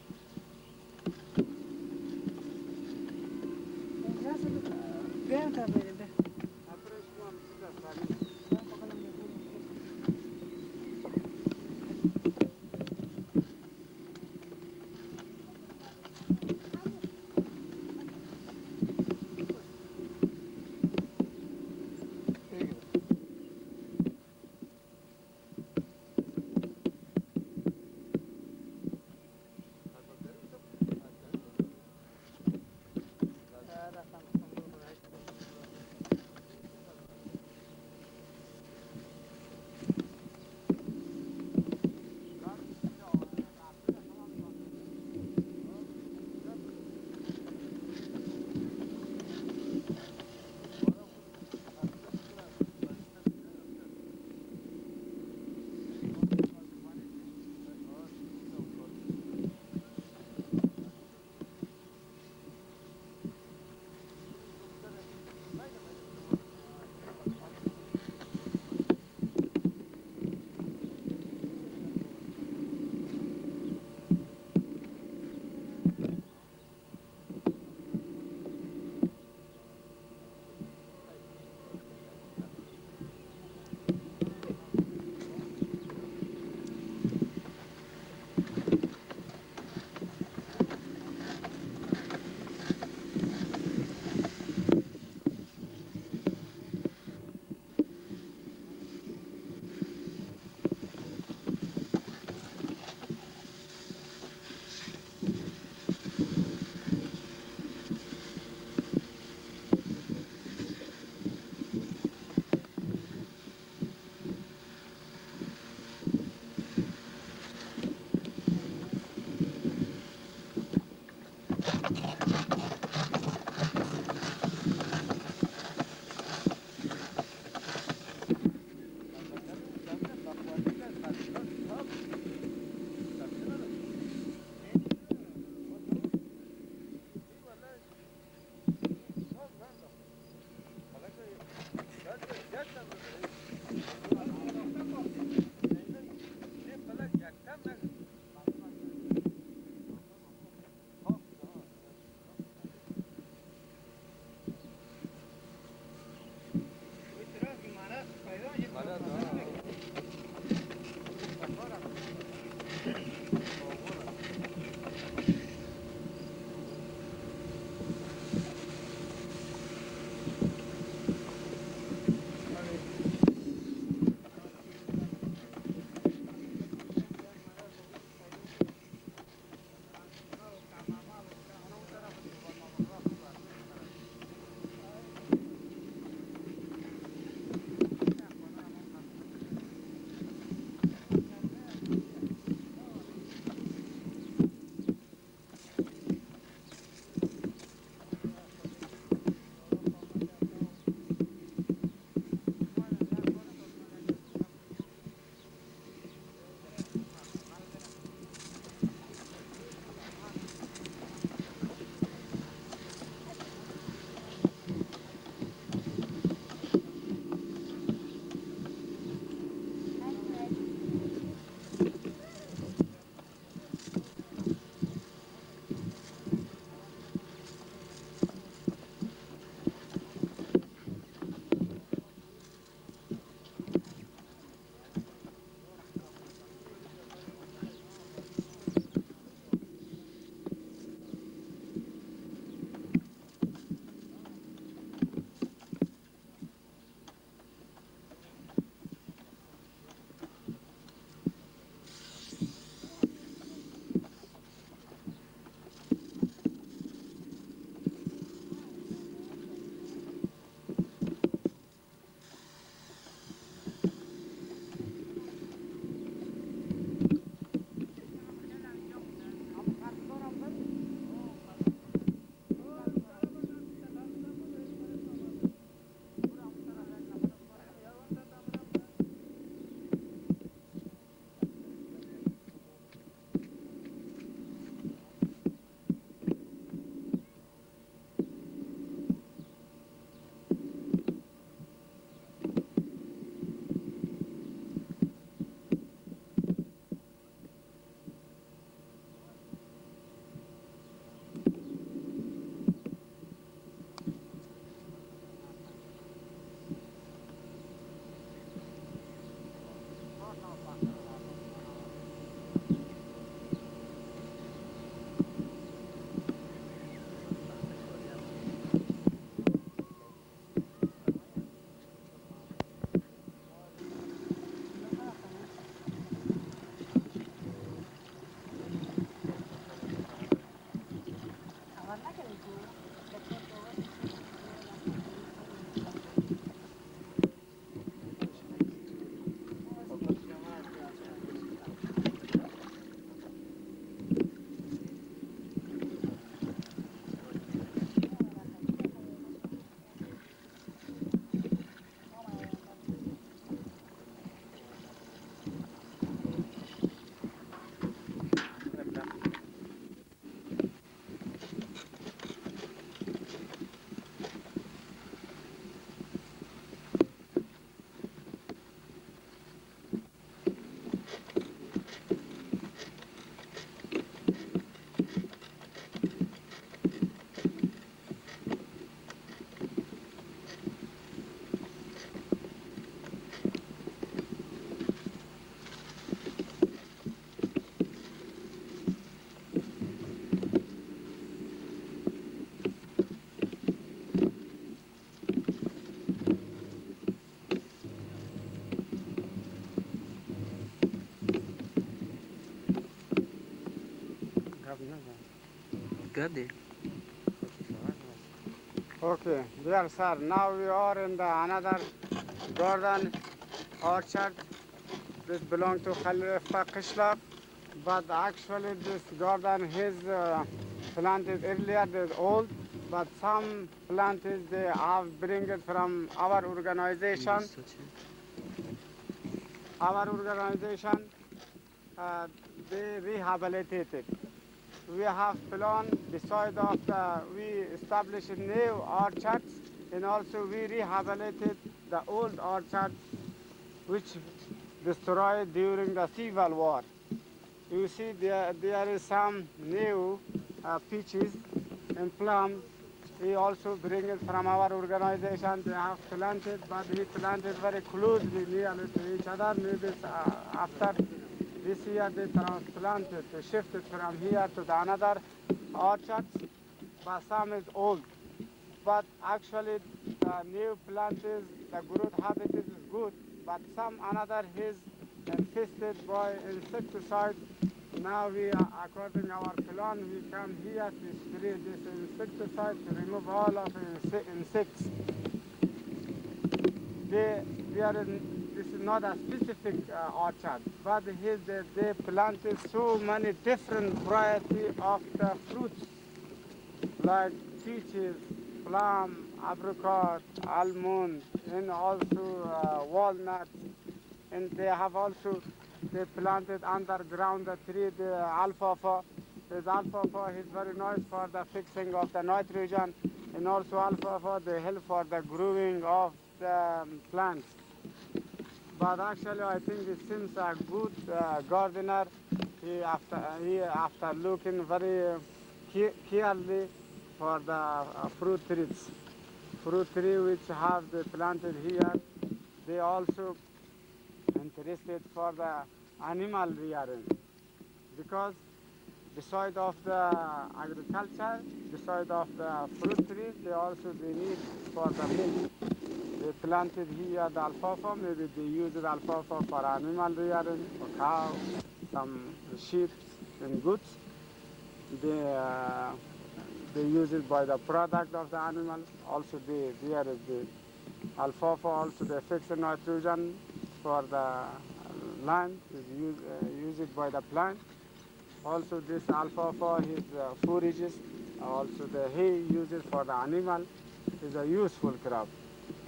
Okay, dear sir, now we are in the another garden orchard. This belongs to Khalifa Qishlaq, but actually this garden is planted earlier, they're old, but some plants they have bring it from our organization. Our organization, they rehabilitated. We have plan beside of we established new orchards and also we rehabilitated the old orchards which destroyed during the Civil War. You see there is some new peaches and plums. We also bring it from our organization. They have planted, but we planted very closely nearly to each other. Maybe after this year they transplanted, they shifted from here to the another orchards, but some is old. But actually the new plant is, the growth habitat is good, but some another is infested by insecticides. Now we are, according our plan, we come here to spray this insecticide to remove all of the insects. This is not a specific orchard, but here they planted so many different variety of the fruits, like peaches, plum, apricot, almond, and also walnuts. And they have also they planted underground the tree, the alfalfa. This alfalfa is very nice for the fixing of the nitrogen, and also alfalfa they help for the growing of the plants. But actually, I think it seems a good gardener. After looking very carefully for the fruit tree which have they planted here. They also interested for the animal rearing, because beside of the agriculture, beside of the fruit trees, they need for the milk. They planted here the alfalfa. Maybe they use the alfalfa for animal rearing, for cow, some sheep and goats. They use it by the product of the animal. Also, there is the alfalfa. Also, they fix the nitrogen for the land. Use it by the plant. Also, this alfalfa is forages. Also, the hay uses for the animal. Is a useful crop.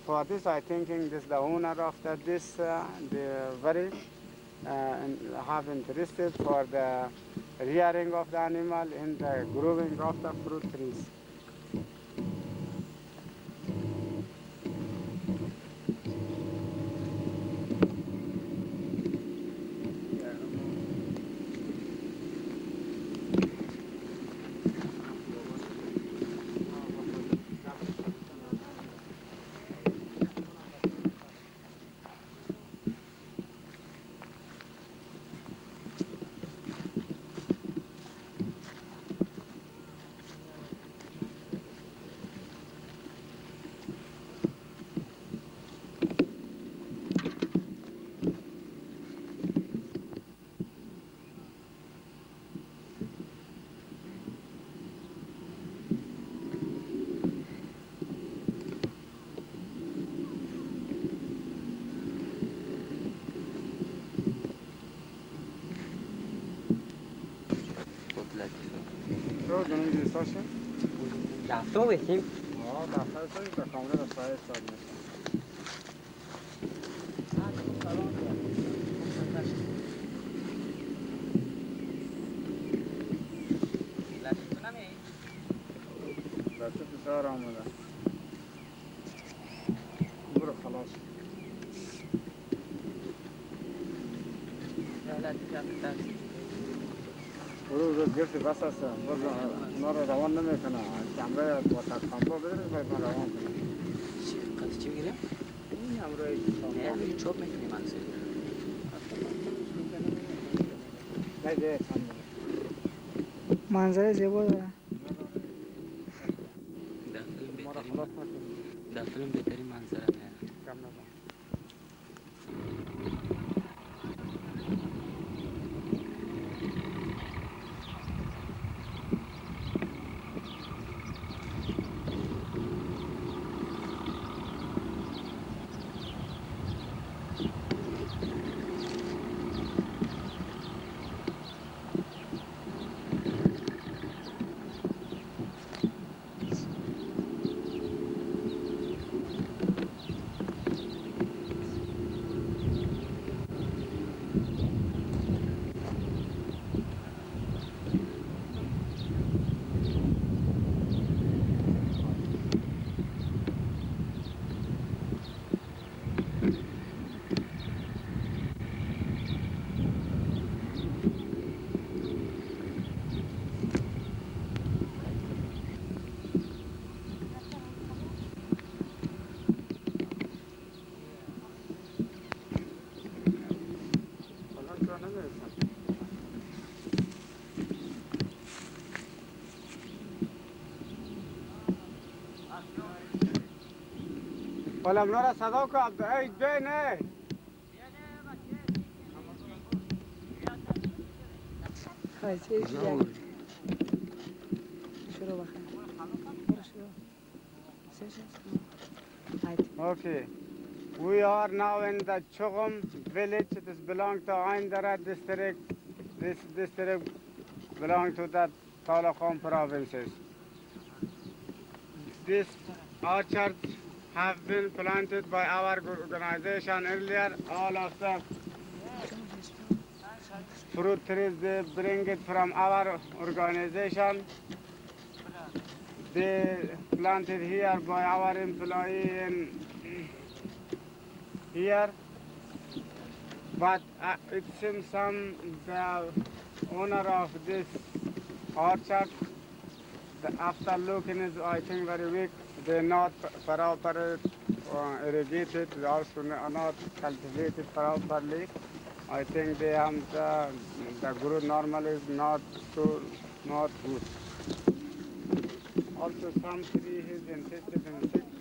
For this, I thinking this the owner of they very have interested for the rearing of the animal and the growing of the fruit trees. دنیم دیستاشه؟ رفتو بشیم دفتر سایی تا کامره دفتر استاد میشه. دسته بسیار آمده. برو خلاص. برو گرفتی بس است. اونا رو روان نمیکنه. کامره با تکامپا بدرش باید من روان کنه. قد چی بگیریم؟ این امروی نه همین چوب میکنیم اکسل ده چند منظره زیبا داره. در فیلم بهترین منظره میاره کم نزن. ولی اونا را صدا که ای بینه خیلی شروع بخیر. Okay. We are now in the Chogum village. It is belong to Aindara district. This district belong to the Taliqan provinces. These orchards have been planted by our organization earlier. All of the fruit trees, they bring it from our organization. They planted here by our employee in here. But it seems the owner of this orchard, after looking is I think very weak. They not properly irrigated. They also are not cultivated properly. I think they have the growth normal is not not good. Also some tree is infested insects.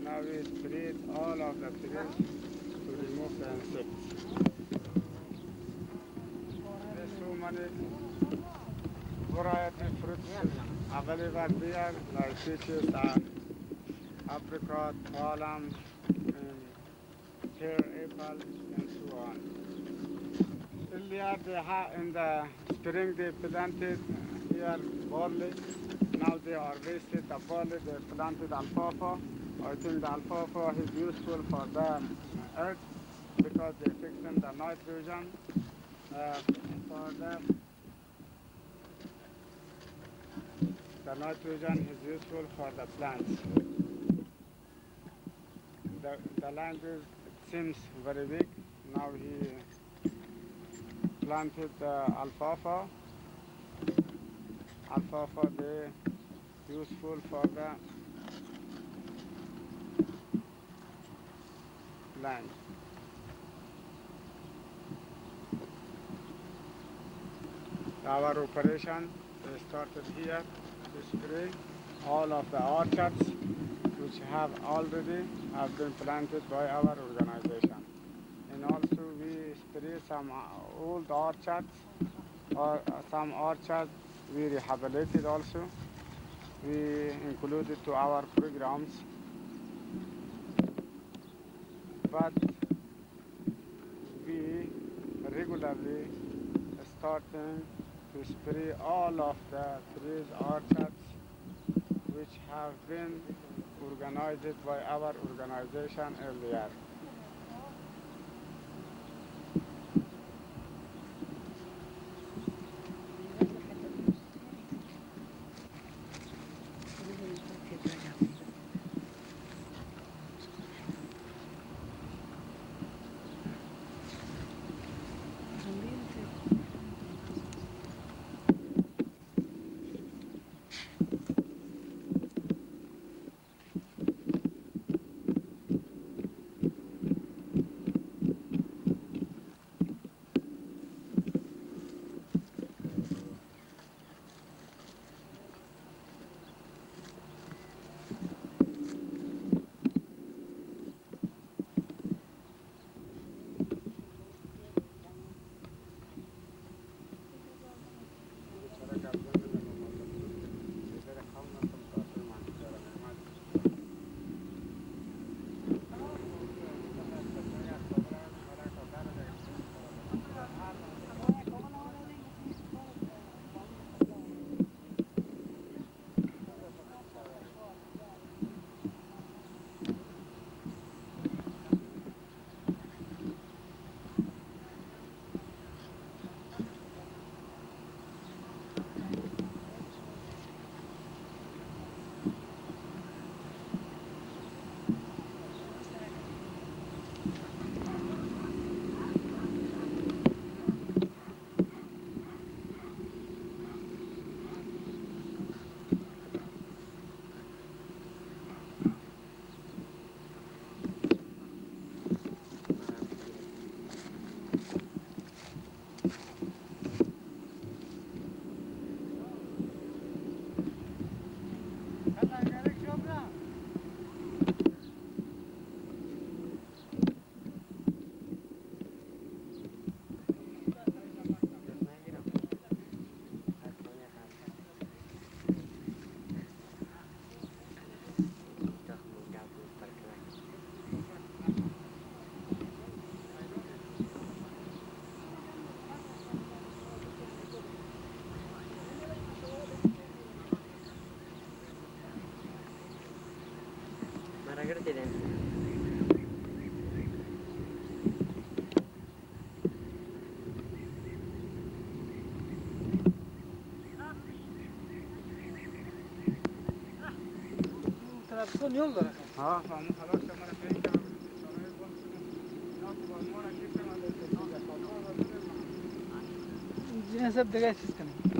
Now we sprayed all of the trees to remove the insects. There's so many variety fruits available there, like peaches, apricot, plum, pear, apple, and so on. Earlier in the spring they planted here barley. Now they harvested the barley, they planted alfalfa. I think the alfalfa is useful for the earth because they fix in the nitrogen for the nitrogen is useful for the plants. The land is, it seems very big. Now he planted the alfalfa. Alfalfa they useful for the land. Our operation started here to spray all of the orchards which have already been planted by our organization. And also we spray some old orchards or some orchards we rehabilitated also. We included to our programs. But we regularly starting to spray all of the trees orchards which have been organized by our organization earlier. طرفکن yol داره. ها فهمو خلاص شما رو فکر کنم شما رو بند کنم اینا تو بالما را گیر کنم این حساب دیگه چیز کنیم.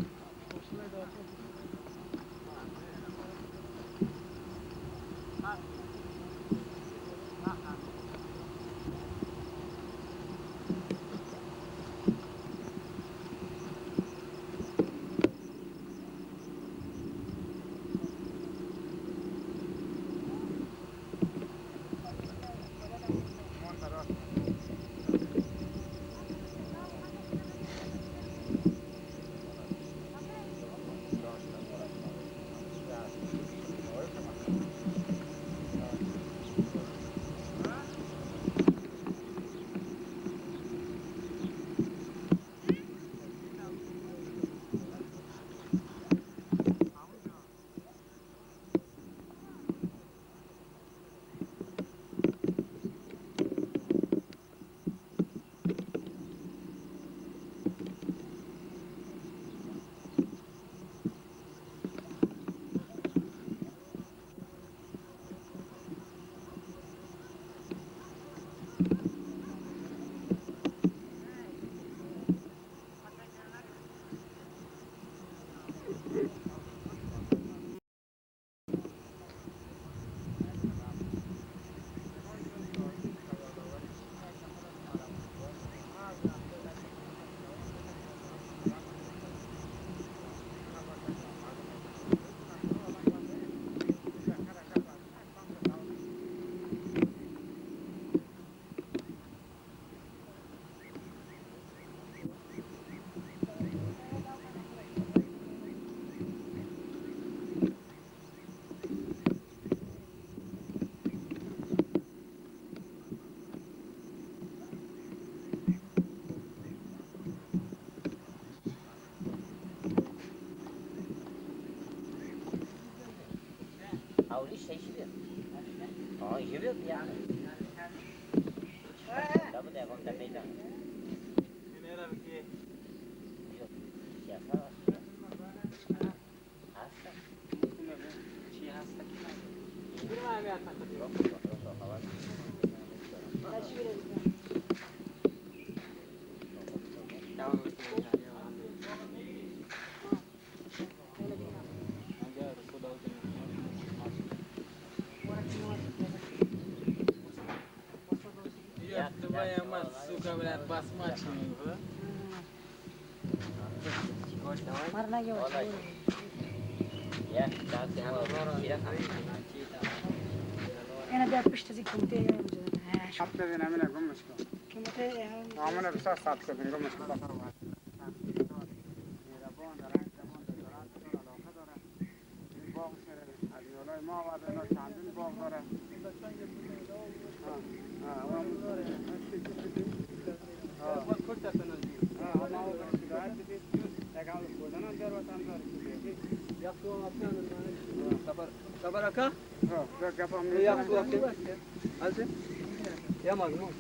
أوليش تيجي يجيب يعني لا بد يكون تبيتا Genera beki. سياسة هسه Çiğ hasta ki. Bir mani atmak diyor. Tamam. Ya, coba yang mas suka melihat basma sini, bro. Marna yo. يا تعال انا ده بشتزي كنتي يا حتى دي نعملها قم مشكلة كنتي عملنا بساس ساعة كده قم مشكلة ما بعد انه عندنا باغ داره Tabaraka? Ya Alse? Ya mazmun.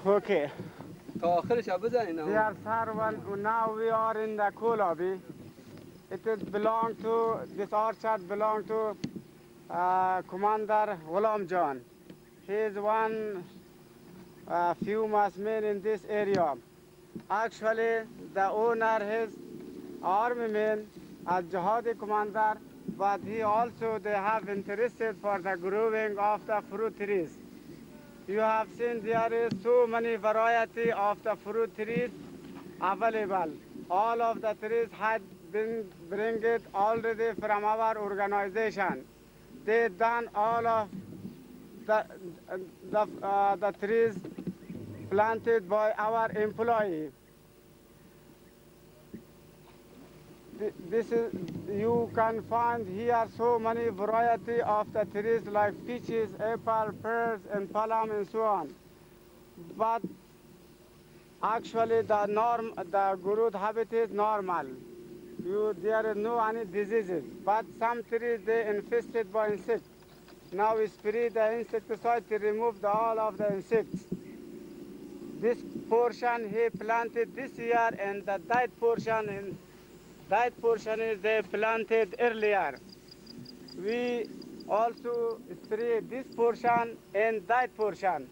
Okay. تا آخرش هم بزنین. They are Sarwan. Now we are in the cool lobby. It is belong to this orchard belong to Commander Ghulam John. He is one few men in this area. Actually, the owner is army man, a jihadi commander, but he also they have interested for the growing of the fruit trees. You have seen there is so many variety of the fruit trees available. All of the trees had been bring it already from our organization. They done all of the trees planted by our employee. This is you can find here so many variety of the trees like peaches, apple, pears, and plum, and so on. But actually, the growth habit is normal. There is no any diseases. But some trees they infested by insects. Now we spray the insecticide to remove all of the insects. This portion he planted this year, and the that portion is they planted earlier. We also spray this portion and that portion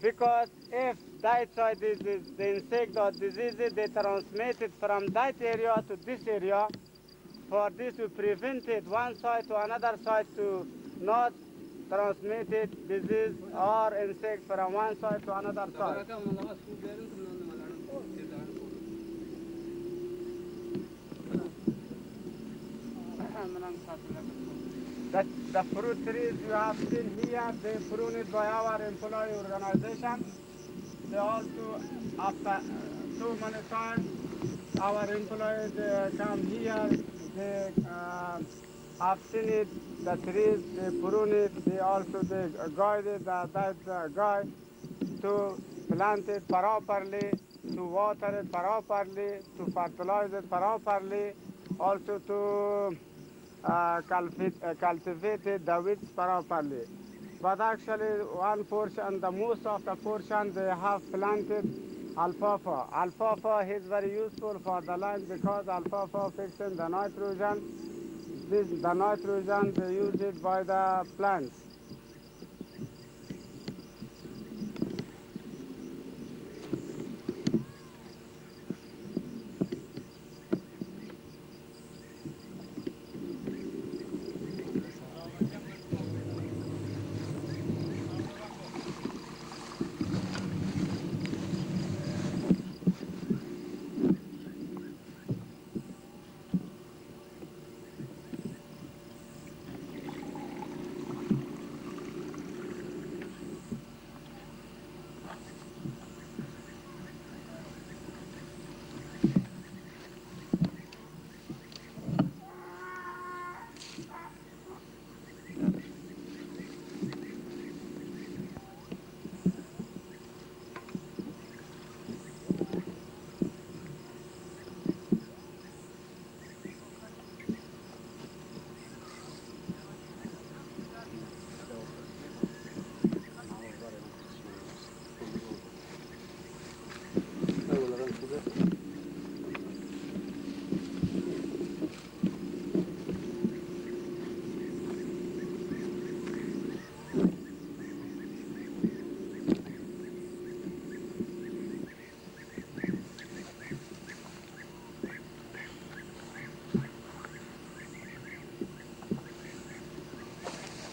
because if that side is the insect or diseases they transmit it from that area to this area. For this to prevent it one side to another side to not transmitted disease or insect from one side to another side. The fruit trees you have seen here, they pruned by our employee organization. They also, after so many times, our employees come here, they have seen it, the trees, they prune it, they also they guided that guy to plant it properly, to water it properly, to fertilize it properly, also to cultivate the weeds properly. But actually one portion, the most of the portion they have planted alfalfa. Alfalfa is very useful for the land because alfalfa fixing the nitrogen. The nitrogen they use it by the plants.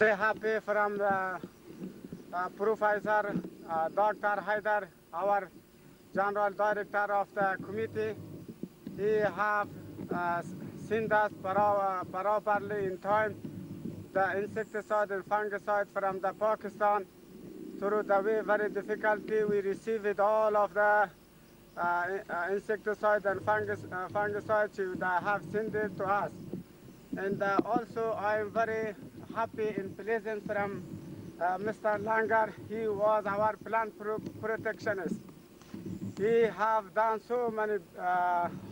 very happy from the Professor Dr. Haider, our General Director of the committee. He have sent us properly in time the insecticide and fungicide from the Pakistan. Through the way very difficulty, we received all of the insecticide and fungicide that have sent it to us. And also I am very happy and pleasant from Mr. Langer. He was our plant protectionist. He have done so many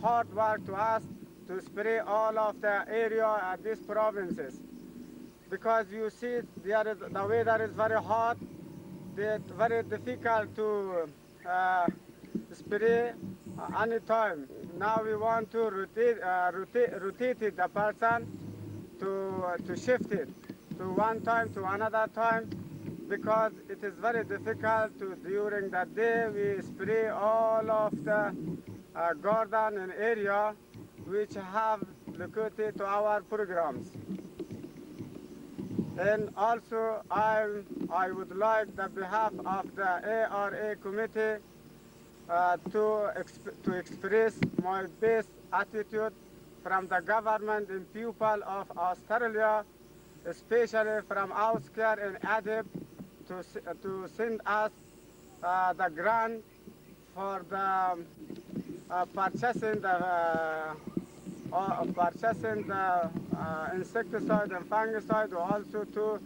hard work to us to spray all of the area at these provinces. Because you see the weather is very hot, it's very difficult to spray any time. Now we want to rotate the person to shift it to one time to another time, because it is very difficult to during the day we spray all of the garden and area which have located to our programs. And also I would like the behalf of the ARA committee to express my best attitude from the government and people of Australia, especially from Auscare and ADIB, to send us the grant for the purchasing the insecticide and fungicide, also to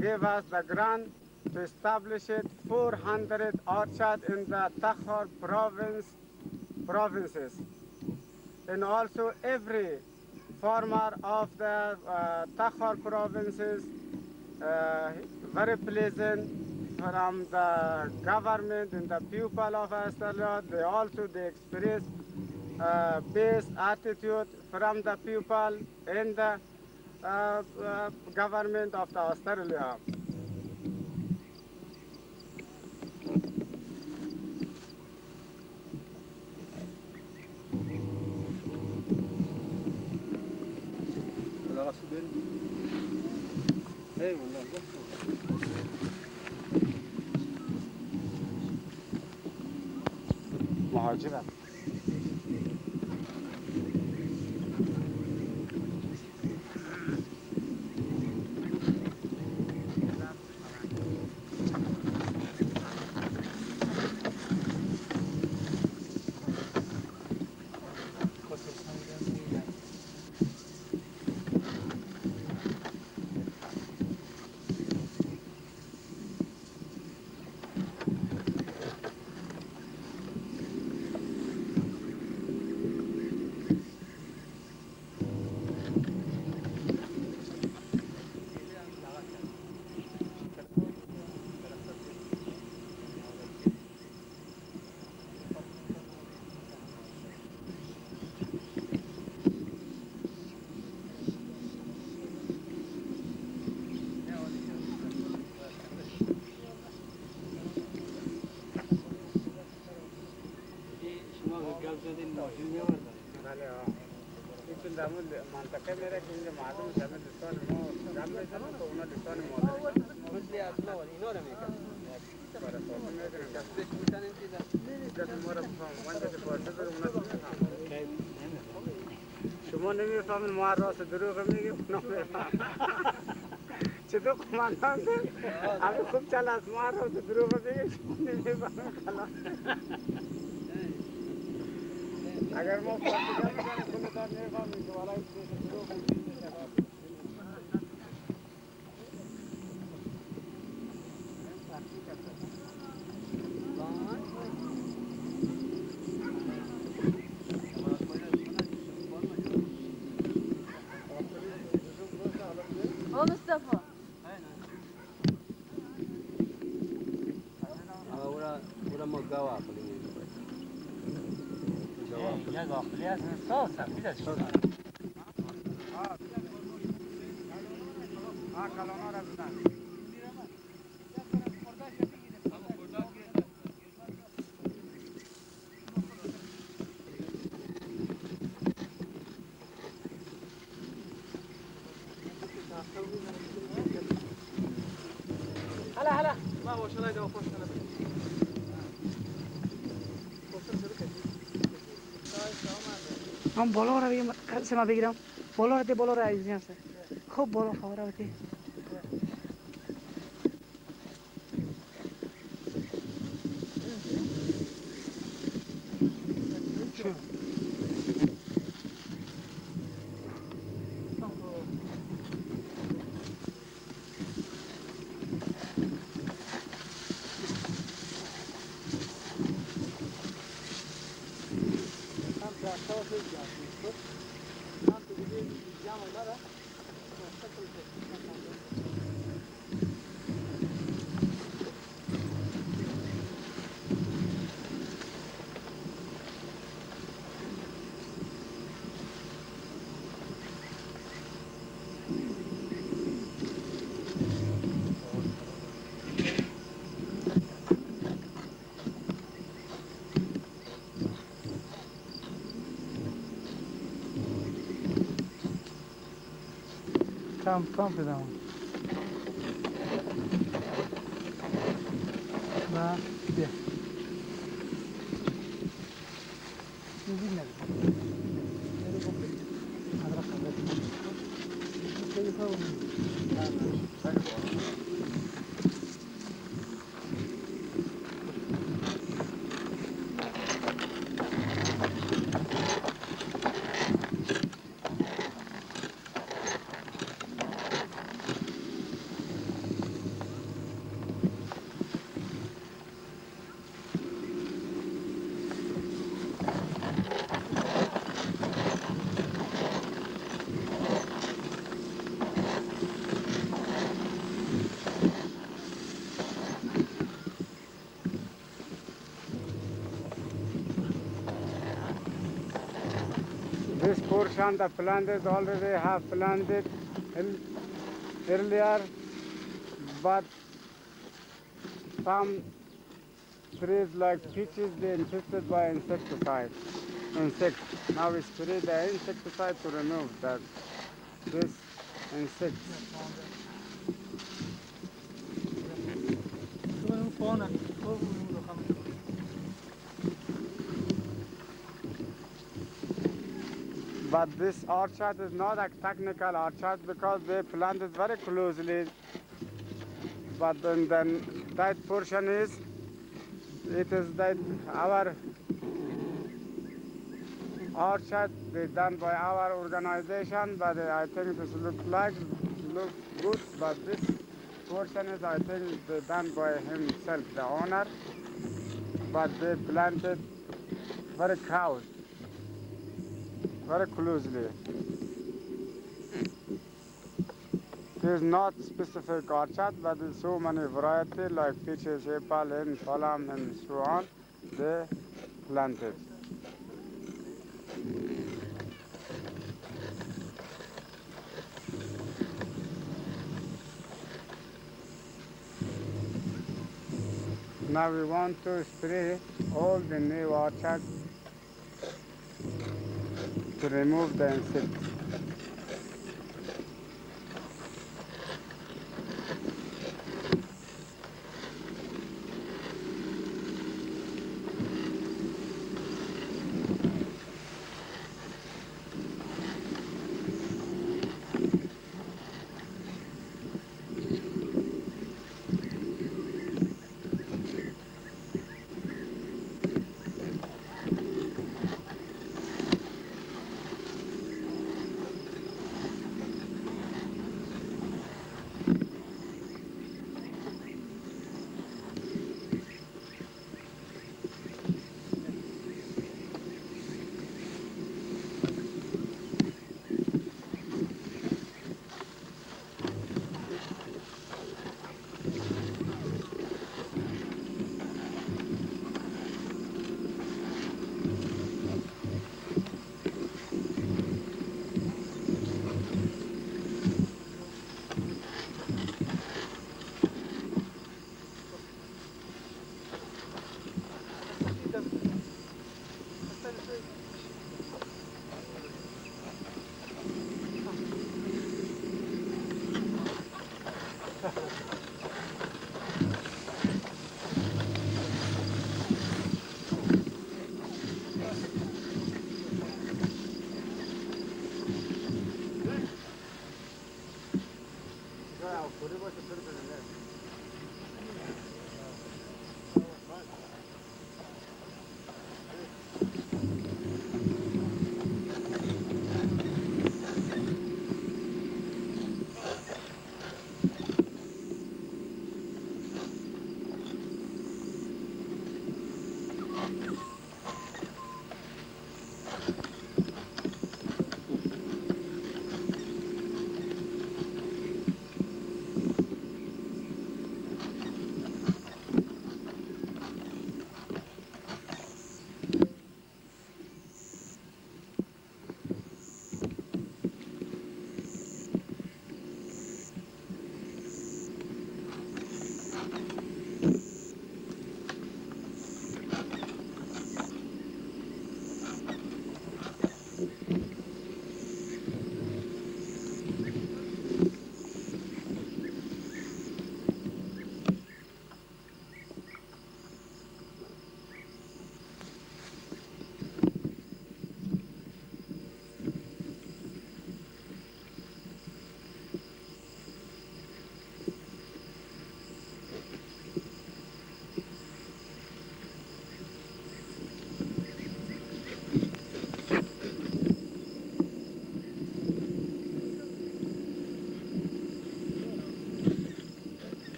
give us the grant to establish it 400 orchards in the Takhar provinces. And also every farmer of the Takhar provinces very pleasant from the government and the people of Australia. They express best attitude from the people and the government of the Australia. مهاجرت منطقه میره که اینجا مردم همه دوستان ما جمع میشن تو اونا دوستان ما مثل اصلا اینا رو میگن برای خودم میگن دست میشن این چیزا ما رو بفهم وانجا که پارچه داره اونا رو میفهم شما نمیفهمین ما راست دروغ میگیم اونا میفهم چطور کماندان همه خوب چل از ما راست دروغ میگیم شما نمیفهمین خلاص اگر ما پارچه میکنیم خودتان نمیفهمین که والای دروغ میگیم مصطفى ورا ما قوا یا داخلی از احساس هم میده شد کلانا را بزن ماشاءالله دا پاش کنه من بالا رو بگم سما بگیرم بالا رو بالا رو عزیزم سر خوب بالا خبره بده کم بدم و بیا نزدیک نده نرو گم بریم حضرت خبرت خیلی خوب This portion, the planters already have planted earlier, but some trees like peaches, they infested by insects. Now we spray the insecticide to remove this insects. But this orchard is not a technical orchard because they planted very closely. But then that portion is that our orchard they done by our organization, but I think this look good. But this portion is I think they done by himself, the owner. But they planted very close, very closely. There's not specific orchard, but there's so many varieties like peaches, apple, and plum, and so on. They planted. Now we want to spray all the new orchards to remove the insects.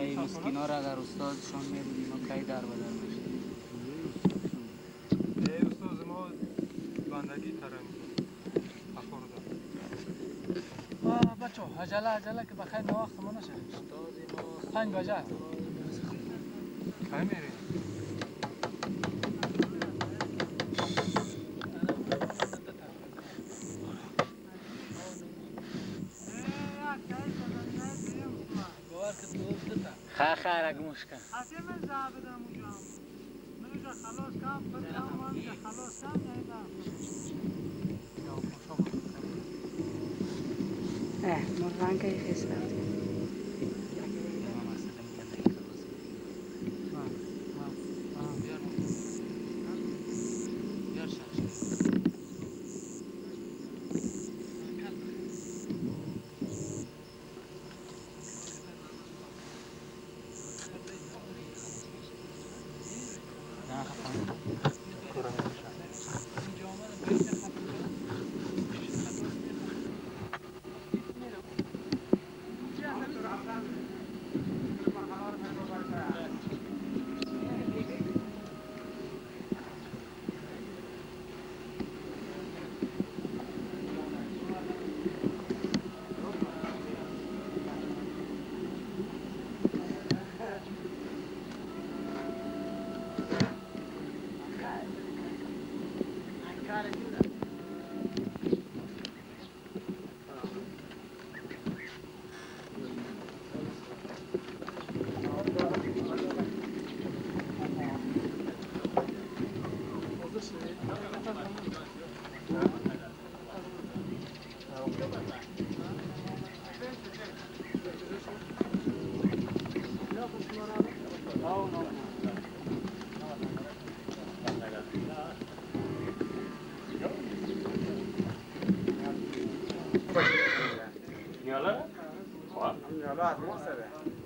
این مسکینا را اگر استادشان میبودیم و کی در بدر میشه. استاد ما بندگی ترمی افراد بچه عجله که بخیر نه وقت ما نشه 5 بجه کی میری؟ خیر اگه مشکل مرغان که خیس رفتی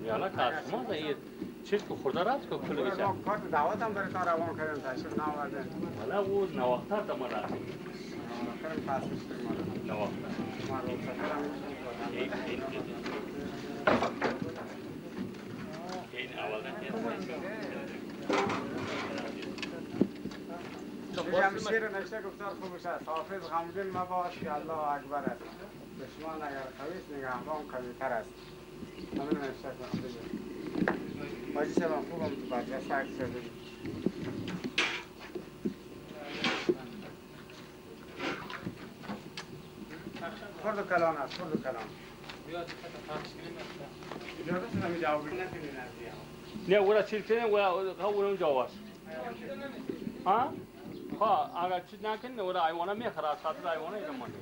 یالا کار شما ده چیز که خورده رفت که کل بشه کارت دعوت هم برای تا روان کردن تشریف نآوردن حالا او نواختر تا ما رفت خیلی پاسش کنیم نواختر ما رو سفر هم این اول هم شیر نشته گفتار خوبش است حافظ غمگین مباش که الله اکبر است دشمن اگر خویست نگهبان قوی‌تر است همین نشته کنم بگیم ماجی سبم خوبم تو بچه سرک شده خورد کلان است خورد کلان اجازه شده می جوابی نکنی نه او را چیل کنه او را جواز ها؟ خواه اگر چیز نکنه او را ایوانه میخرد خاطر ایوانه ایرم مانده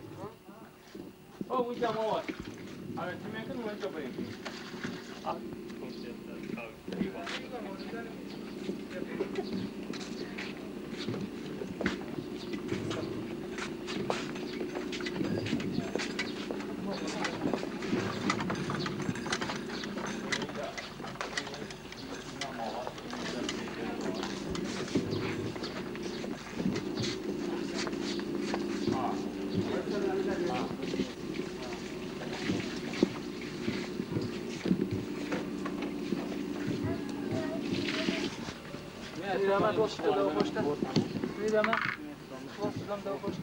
او اونجا مواد اگر چی میکنه اونجا بریم Mideme dost da boşta. Mideme. Dostum da boşta.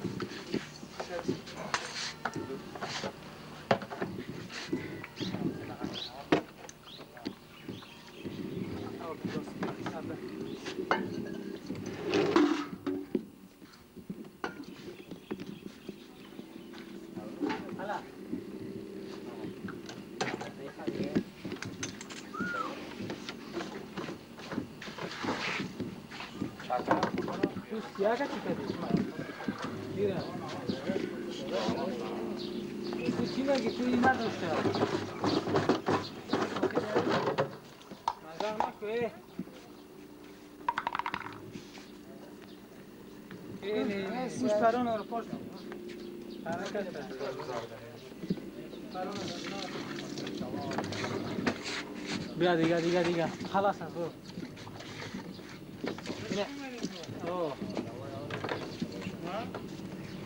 Ya kaç çıkardın? Bir an. Bu kime gitti? İmar dostlar. Mazarmak be. Ne? Müşteron aeroport. دیگه خلاص برو نه اوه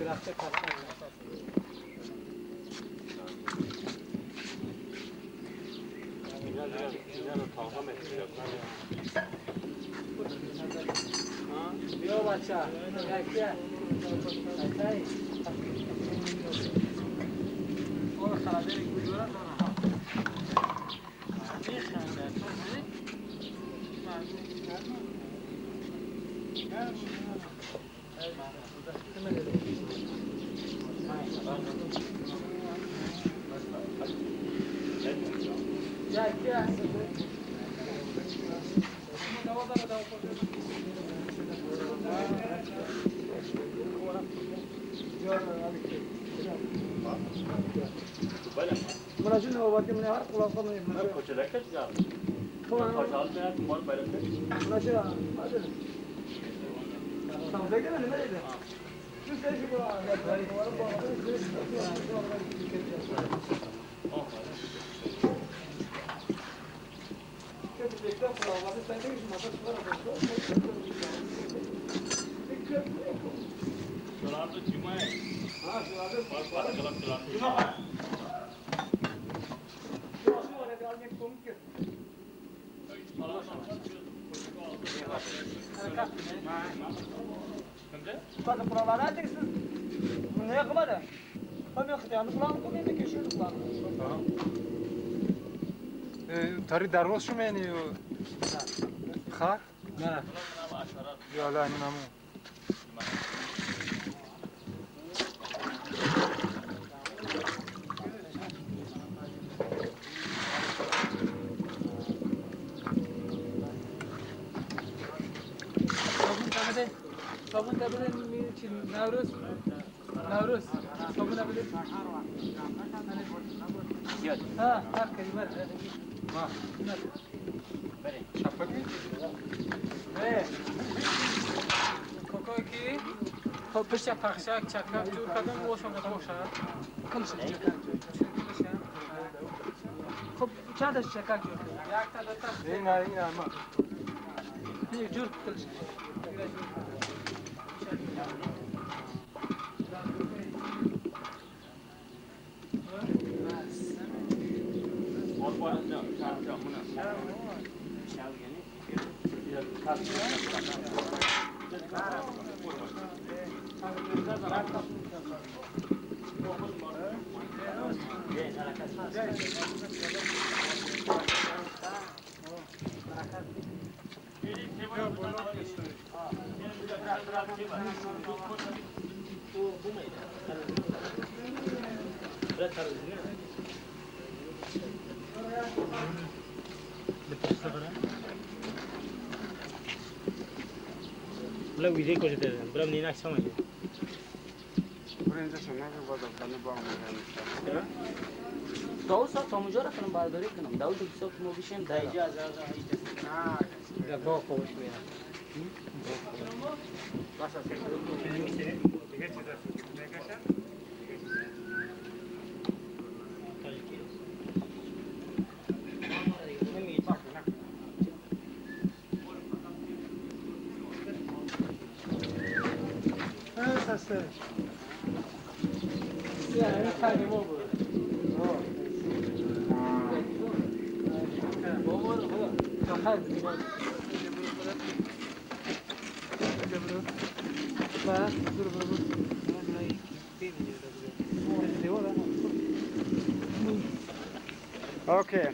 درخت کار بیا بچه یک آره خرابه گوزوره مناجين هو وقت من هار خلاص من ما كنت لك جاب خشال من مال بلد مناجين هذا سامدك أنا ما يده شو سيجي بقى كيف بيكتب ولا ما تستنيش ما تسمع चलाते जुमा है हाँ चलाते बात गलत चलाते شو أنا قاعد يكتب كيف هذا برافانات يكسر من هي قبله هم يختارون فلان كم يمكن يشيلون فلان تاری درواز شو مینی خار؟ نه یا لا نمو صابون تبدأ من نوروز صابون تبدأ ها هر كلمة ما شفقی؟ ايه کوکو کی خب پشت پخشک چکک جور کردم واشون بخوشن کل شد خب چند از چکک جور یک تا دو تا این ما نه جور کل شد لا ویدیو کجا برام نینا سامانی برنج شما که باز کنه با هم داو ساعت تا اونجا رفتم برداری کنم داو دو ساعت ما بشیم دایجا از در با خوش میاد Okay.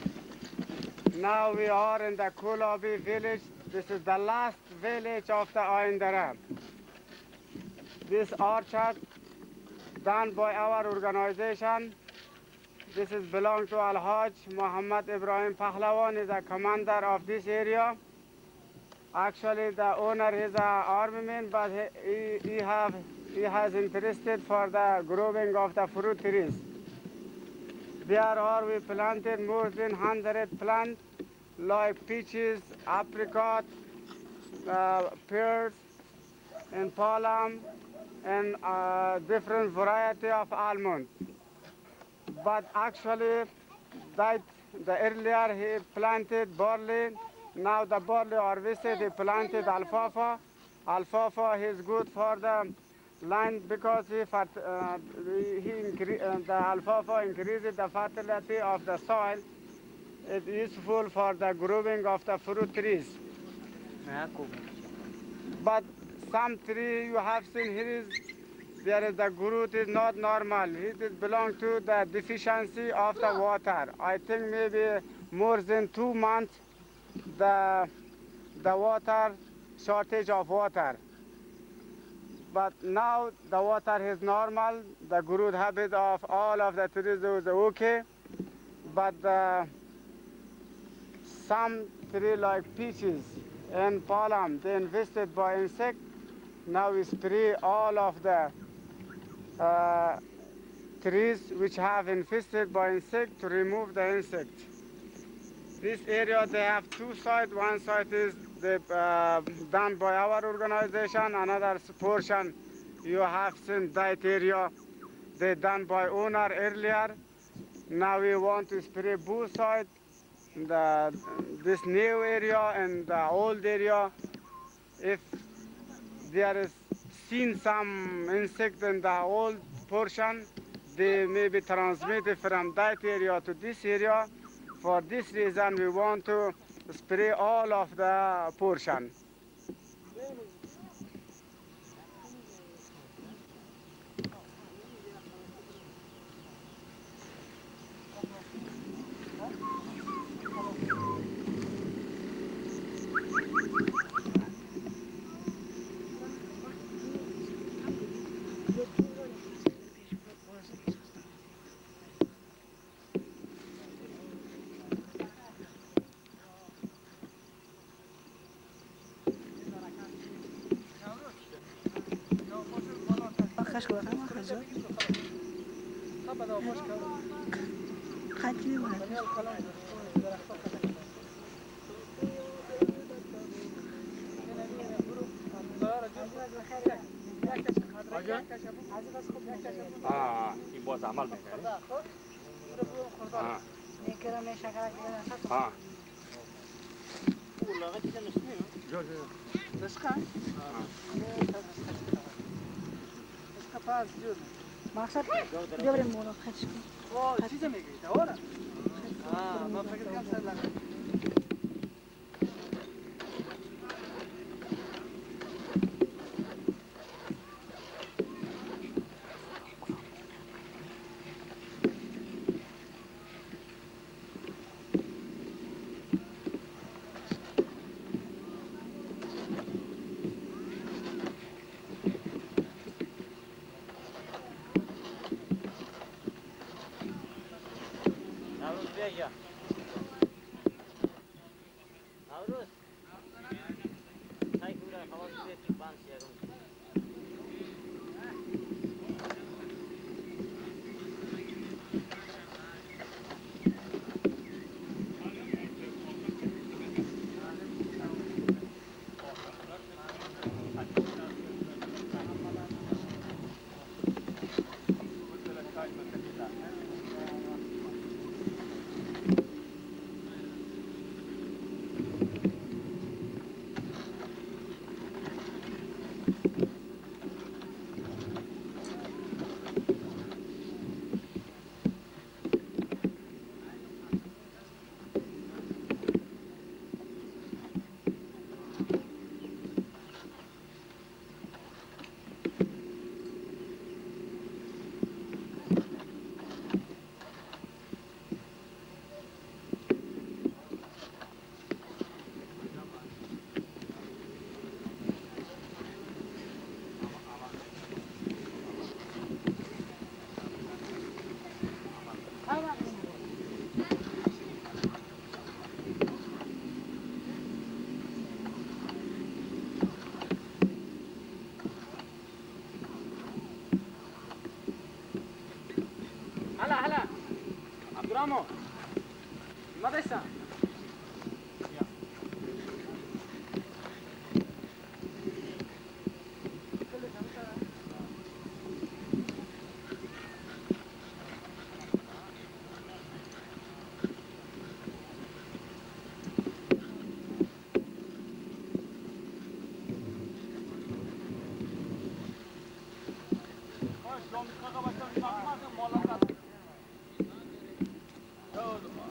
Now we are in the Kulabi village. This is the last village of the Aindara. This orchard done by our organization. This is belong to Al-Hajj Muhammad Ibrahim Pahlawan is the commander of this area. Actually, the owner is an army man, but he has interested for the growing of the fruit trees. There are we planted more than 100 plants like peaches, apricot, pears, and palm, and different variety of almonds. But actually, the earlier he planted barley. Now the barley harvested, he planted alfalfa. Alfalfa is good for the land because the alfalfa increases the fertility of the soil It's useful for the growing of the fruit trees. But some tree you have seen here is there is the growth is not normal. It is belong to the deficiency of the water. I think maybe more than 2 months the water shortage of water. But now the water is normal. The growth habit of all of the trees is okay. But some tree like peaches and palm, they infested by insect. Now we spray all of the trees which have infested by insect to remove the insect. This area they have two sides. One side is done by our organization. Another portion you have seen that area they done by owner earlier. Now we want to spray both sides. This new area and the old area. If there is seen some insect in the old portion, they may be transmitted from that area to this area. For this reason, we want to spray all of the portion. این باز عمل میکنه مقصد بیا بریم مولا خدش کن چیز میگی دواره ما فکر کنم سر لگه هلا عبد الرحمن ما بسا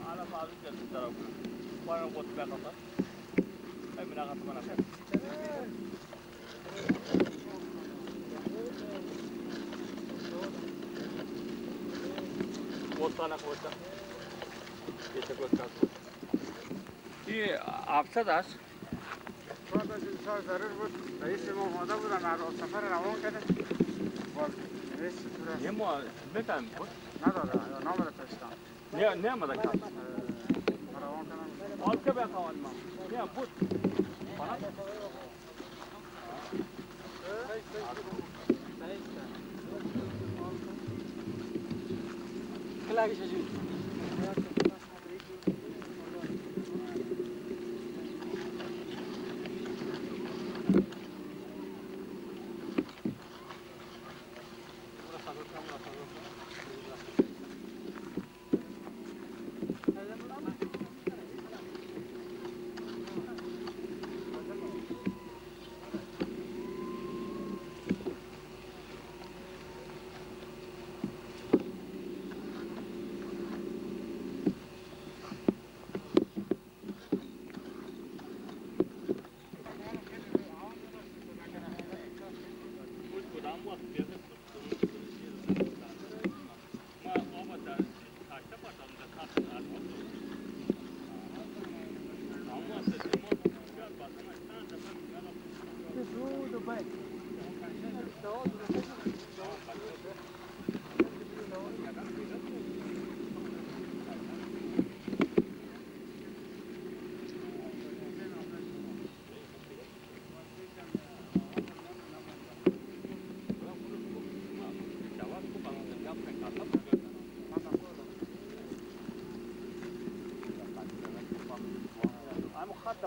على بعض طرف وانا قلت بقى خطر اي من اغطى من اغطى قلت يتقول كاسو این افسد است بعد از انسان ضرور بود رئیس ما آماده بودن از سفر روان کرده باز رئیس سفر یه ما بکنم بود نداده نام را فرستم نه آمده کن روان کنم حال که بخوان ما نه بود کلاگی شجوی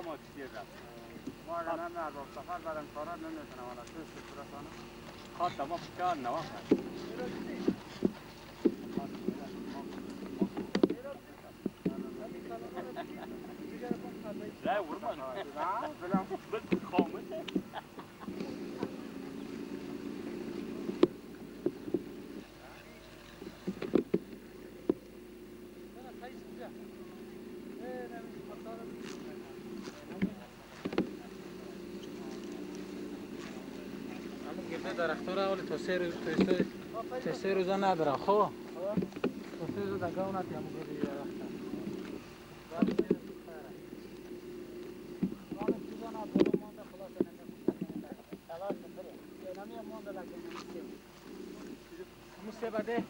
ما چیه ما اگر نه از سفر برم کارا نمیتونم ولی تو سفر کنم خاطر ما بکار نواه لا ورمان بلام بس خامس درخت‌ها را ولی تا سه روزه نداره خب تا سه روزه دگاه نتیم بگیری درخت بده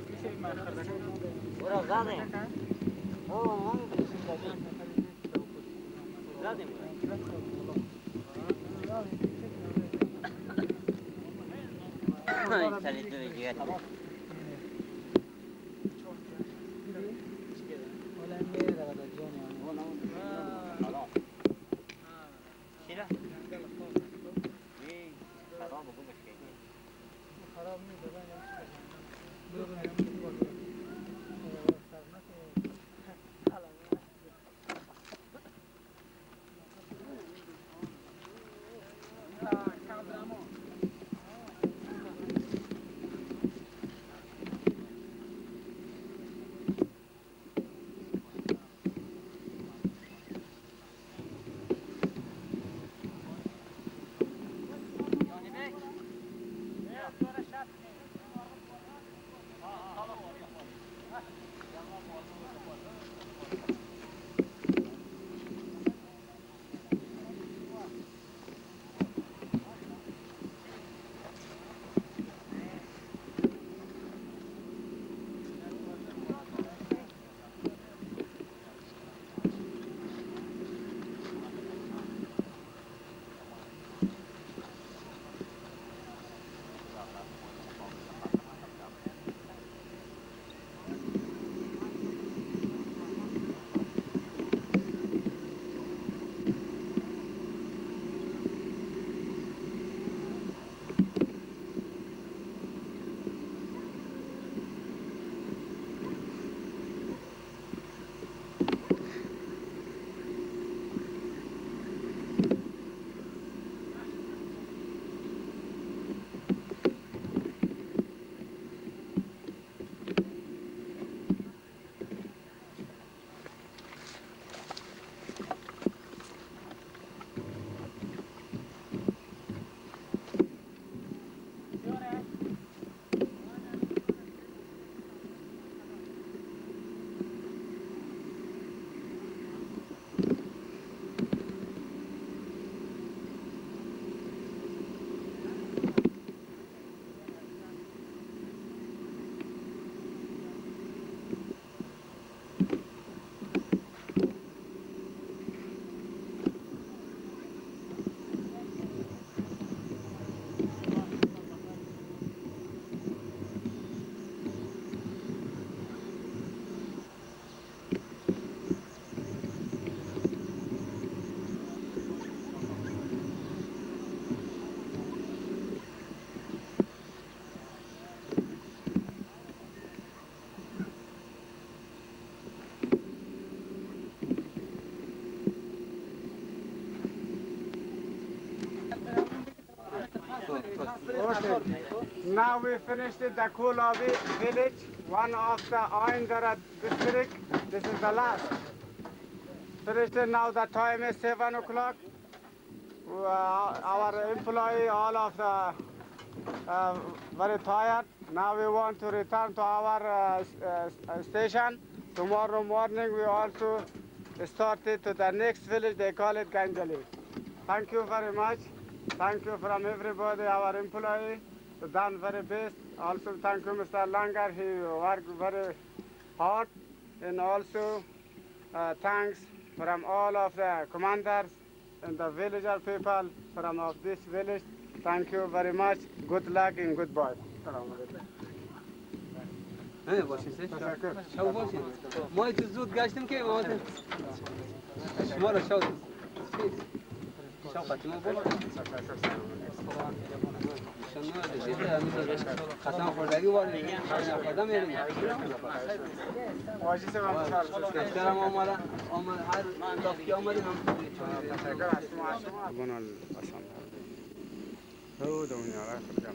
میشه من خرده برو زده اوه زده سالی تو دیگه ولی میره در جانی چرا؟ خراب بگو خراب نیست Now we finished the Kulabi village, one of the Aindara district. This is the last. Finished it now, the time is 7 o'clock. Our employee, all of the very tired. Now we want to return to our station. Tomorrow morning we also started to the next village, they call it Ganjali. Thank you very much. Thank you from everybody, our employee, done very best. Also thank you Mr. Langar, he worked very hard. And also thanks from all of the commanders and the villager people from of this village. Thank you very much. Good luck and goodbye. ما زود گشتیم که شما را شوقت ما بود خطا خوردگی وارد قدم میریم واجی سلام دکترم آمد هر دافتی آمدیم هم تشکر از شما بنال آسان هو دنیا را خودم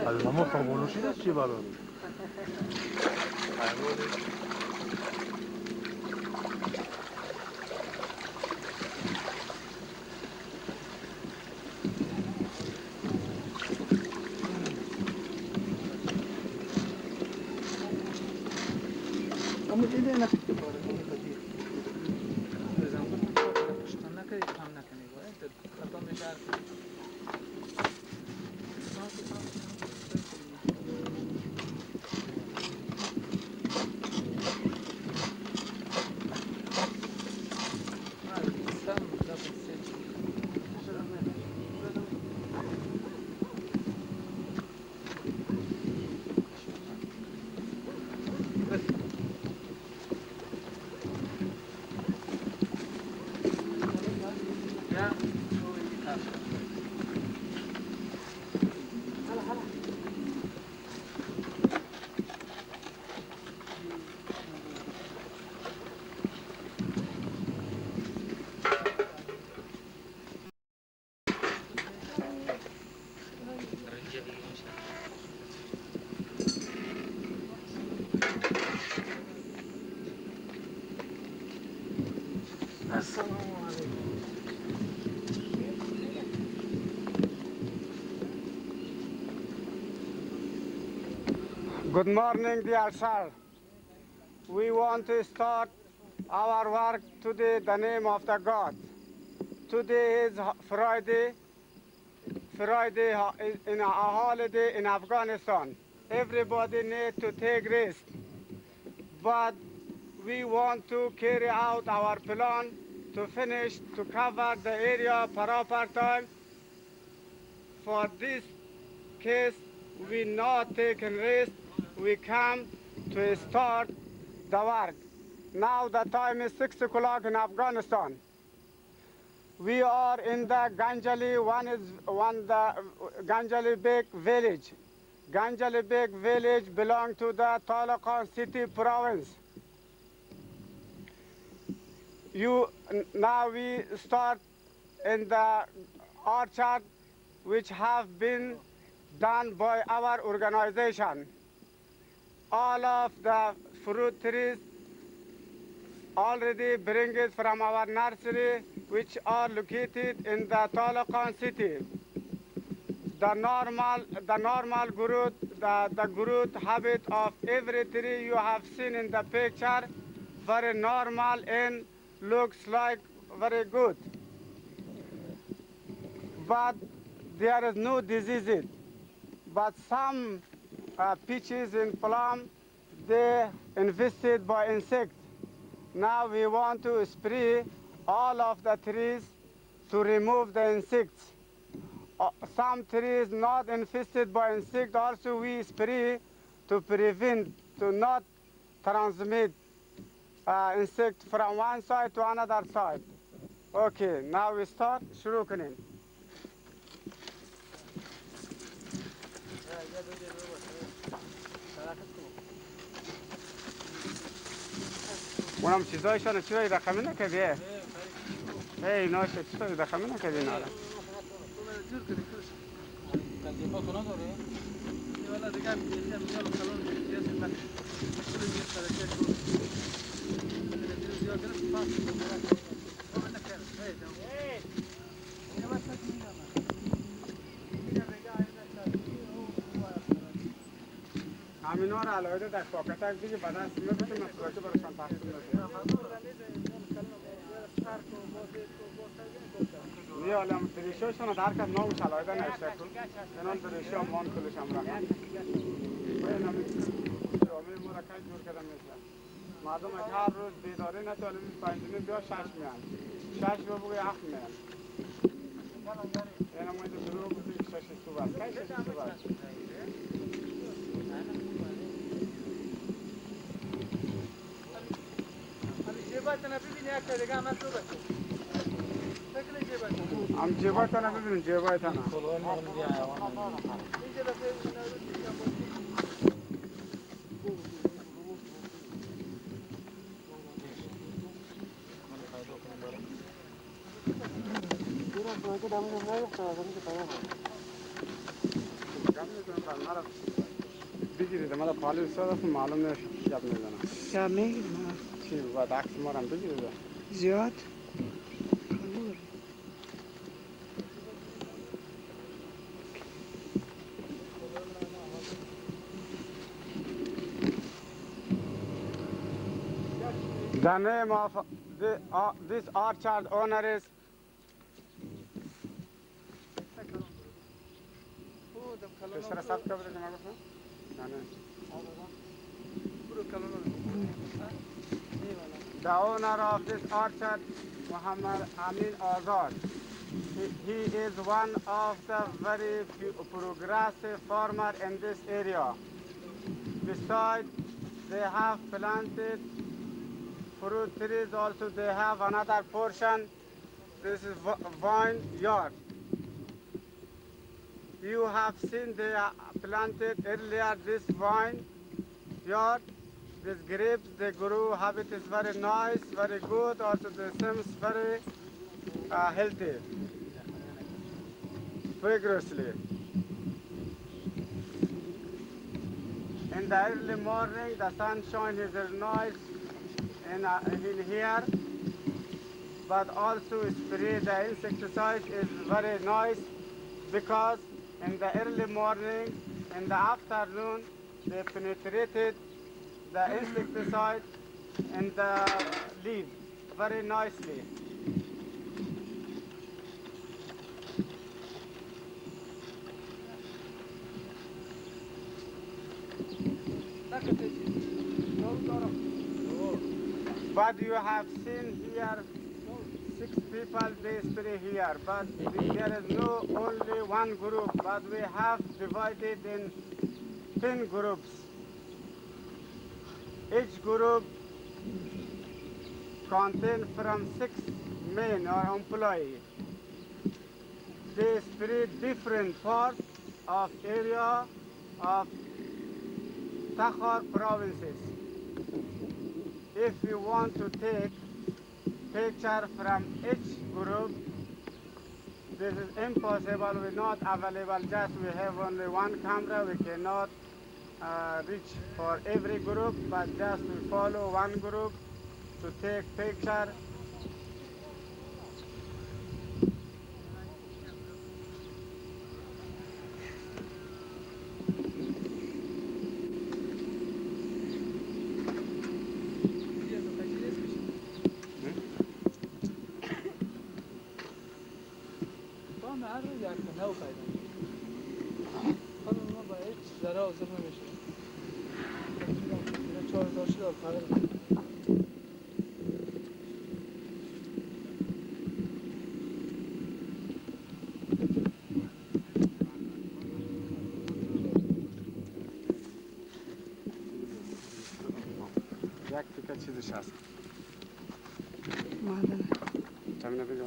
Almamo formulusi da ci valori. Kamu jadi nak Good morning, dear sir. We want to start our work today in the name of the God. Today is Friday. Friday is in a holiday in Afghanistan. Everybody needs to take rest. But we want to carry out our plan to finish, to cover the area proper time. For this case, we not taking rest. We come to start the work. Now the time is 6 o'clock in Afghanistan. We are in the Ganjali, the Ganjali Beg village. Ganjali Beg village belongs to the Taliqan city province. Now we start in the orchard which have been done by our organization. All of the fruit trees already bring it from our nursery, which are located in the Taliqan city. The normal growth, the growth habit of every tree you have seen in the picture, very normal and looks like very good. But there is no disease. But some peaches in plum, they infested by insects. Now we want to spray all of the trees to remove the insects. Some trees not infested by insects also we spray to prevent, to not transmit insect from one side to another side. Okay, now we start شروع کنیم. اونم چیزایشان چیزایی رقمی نکردیه؟ ای ناشه چیزایی رقمی نکردی ناره؟ تجربه تو نداره؟ یه والا دیگه میگم میال کلون دیگه من کل دیگه سرکه زیاد گرفت پاس من نکرد هی یا بس میگم همینا رو علاوه در پاکتک دیگه بعدا سیمه بده مسئولیت برشان تحصیل بده یه عالم دریشهشون رو در کد نامش علاوه نشته کن اینان دریشه امان کلش هم رقم باید نمی جامعه مرکز جور کدم میشه مردم اگه هر روز بیداری نتوانیم پنجمی بیا 6 میان 6 رو بگوی 7 میان اینم باید دروغ بودی 6 صبح است کی 6 صبح است جیباتنا ببینی اکتا دیگه هم تو بچه شکل جیباتنا هم جیباتنا ببینیم جیباتنا این جیباتنا بگیرید ما خالی استاد معلوم نشه جب میزنم جب میگیرم چی بعد عکس ما هم بگیرید زیاد The name of this orchard owner is the owner of this orchard, Muhammad Amin Azad. He is one of the very progressive farmers in this area. Besides, they have planted fruit trees. Also, they have another portion. This is vine yard. You have seen they planted earlier this vine yard. These grapes, they grow, habit is very nice, very good, also the seems very healthy, vigorously. In the early morning, the sunshine is very nice in here, but also spray the insecticide is very nice because in the early morning, in the afternoon, they penetrated the insecticide in the leaf very nicely. But you have seen here 6 people they spray here, but there is no only one group, but we have divided in 10 groups. Each group contain from 6 men or employees. They spread different parts of area of Takhar provinces. If you want to take picture from each group, this is impossible. We're not available. Just we have only one camera. We cannot reach for every group, but just we follow one group to take picture. هر روز یک نو پیدا خانم ما با هیچ ذره حاضر نمیشه 4000 شد فرق یک تیکه چیزش هست معدن تمنه بگم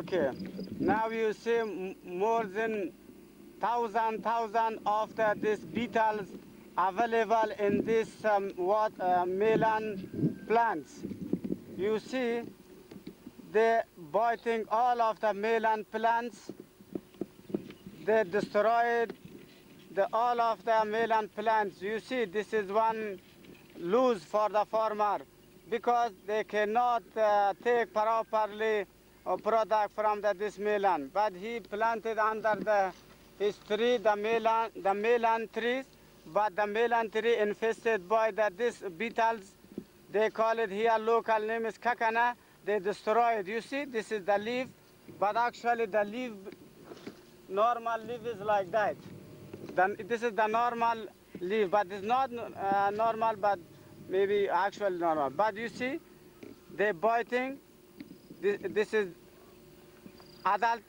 Okay, now you see more than thousand of these beetles available in this melon plants. You see, they're biting all of the melon plants. They destroyed all of the melon plants. You see, this is one lose for the farmer because they cannot take properly a product from this melon. But he planted under his tree the melon trees, but the melon tree infested by this beetles. They call it here, local name is kakana. They destroy it. You see, this is the leaf, but actually the leaf, normal leaf is like that. This is the normal leaf, but it's not normal, but maybe actually normal. But you see, they're biting. This is adult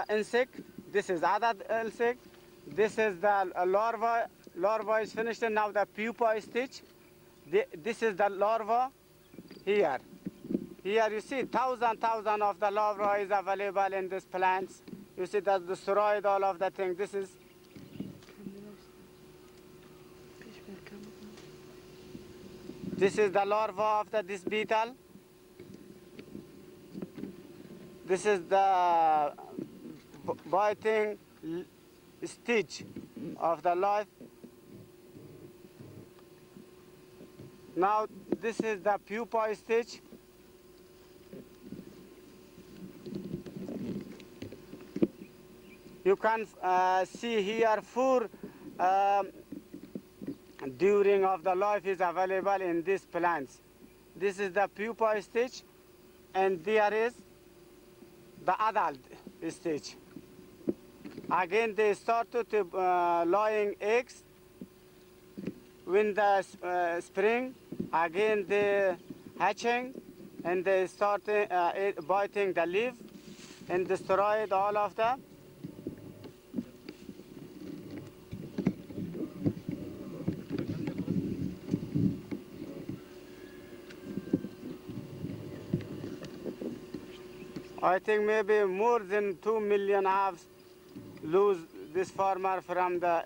insect. This is adult insect. This is the larva. Larva is finished, and now the pupa stage. This is the larva here. Here you see thousand of the larva is available in these plants. You see that destroyed all of the thing. This is the larva of this beetle. This is the biting stage of the life. Now this is the pupa stage. You can see here 4 during of the life is available in these plants. This is the pupa stage, and there is the adult stage. Again, they started to laying eggs. When the spring, again they hatching, and they started biting the leaf and destroyed all of them. I think maybe more than 2 million have lose this farmer from the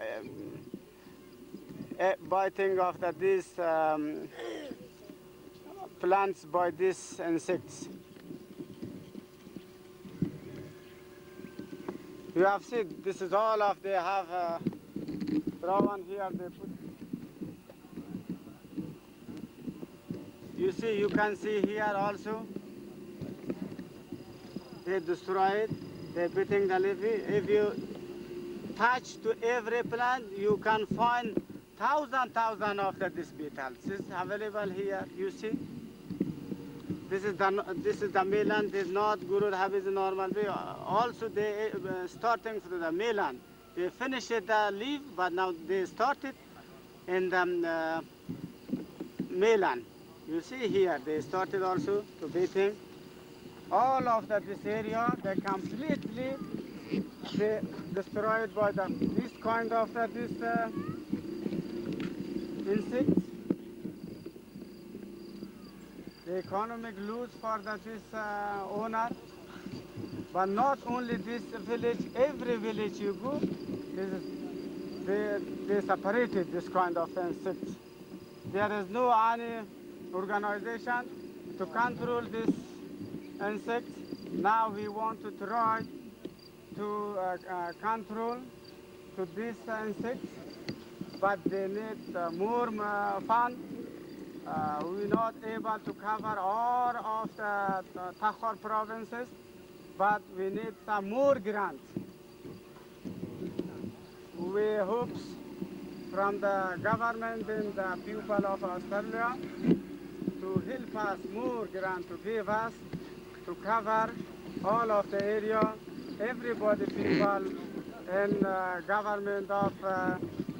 biting of these plants by these insects. You have seen this is all of they have drawn here. They put. You see, you can see here also. They destroy it. They're beating the leaf. If you touch to every plant, you can find thousand of these beetles. This is available here. You see, this is the melon. This is not Guru Habis normal way. Also, they starting from the melon. They finished the leaf, but now they started in the melon. You see here, they started also to beating. All of this area, they completely destroyed by this kind of insects. The economic loss for this owner. But not only this village, every village you go, they separated this kind of insects. There is no any organization to control this insect. Now we want to try to control to these insects, but they need more fund. We're not able to cover all of the Takhar provinces, but we need some more grants. We hope from the government and the people of Australia to help us more grant to give us to cover all of the area. Everybody, people in government of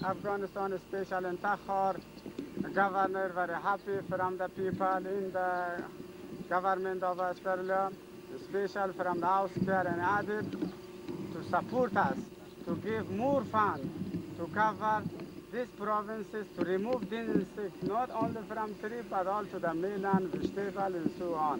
Afghanistan, especially in Takhar, governor very happy from the people in the government of Australia, especially from the outskirts and added to support us, to give more funds to cover these provinces, to remove these insects, not only from tree, but also the mainland vegetable and so on.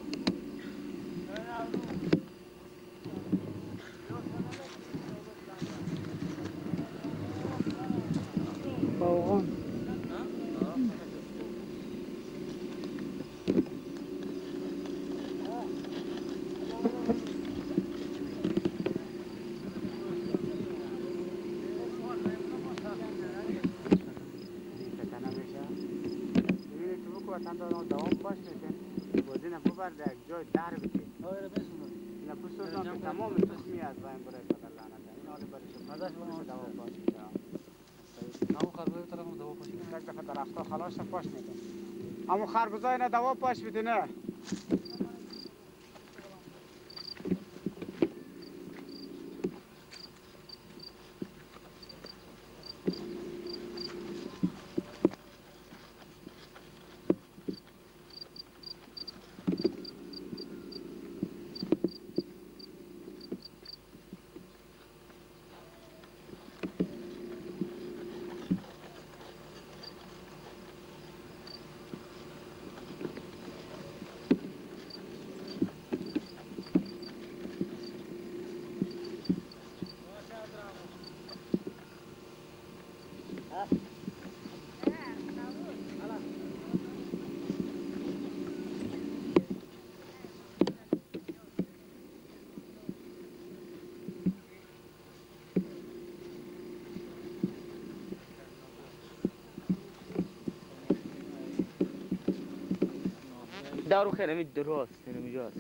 اما خرگوزای نه دوا پاش میده نه دارو خیلی درست نمیجاست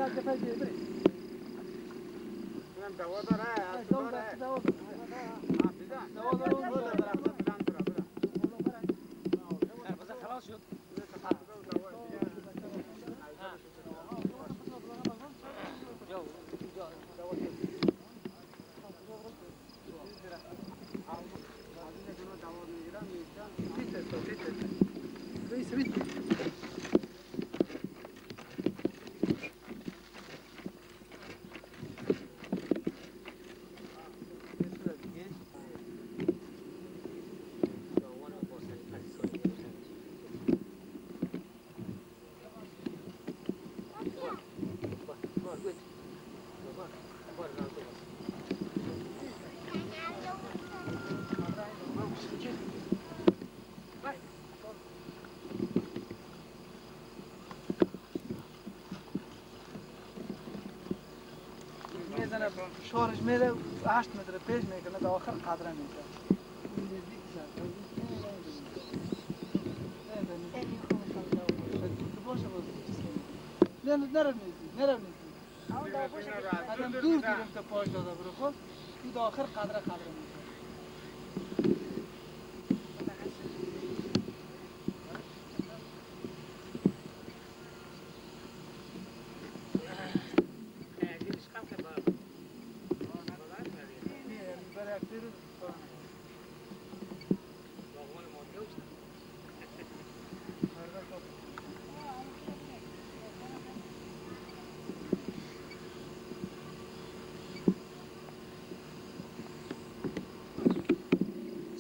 از دفعه برید. اینم دوا داره دوا داره. دوا داره. خلاص شد. شارش میره 8 متر پیش میکنه تا آخر قدره میشه. نه نرو نیزی. آدم دور گیرم تا پاش داده برو خب این تا آخر قدره میشه.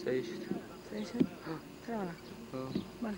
صحیح شد. تمام. بله.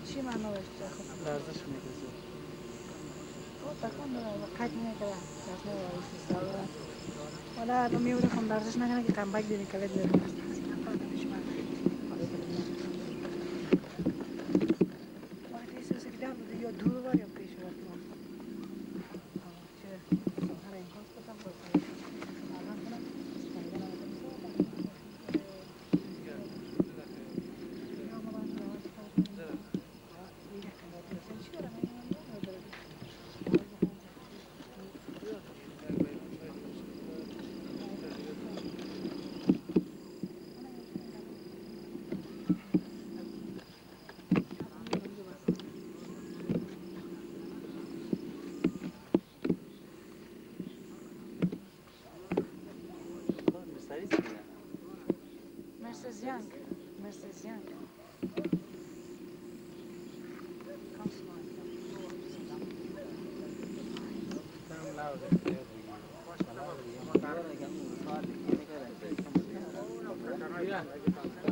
چی معنا داشته خب ورزش می‌کنه تکان قد می‌کنه ولی رو میوره خون ورزش نکنه که کم باید دیدی کلید میره وقتی سرسه که دار بوده یا دور بار یا پیش بار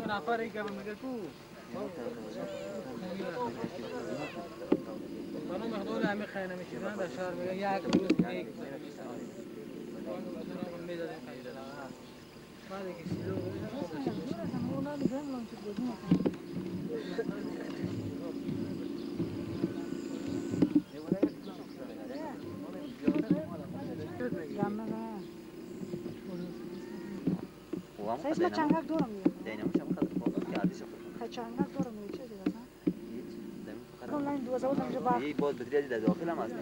نفر که میگه تو منو مقدار همه خیلی میشدن در شهر میگه یک روز یک میدادیم خیلی بعد که سیلو اونا دیگه مون چه بودیم اسم چنگک دورم چنگک دورم چه دیگه اصلا لاین دو زاویه میشه با یه بود بدری در داخل هم هست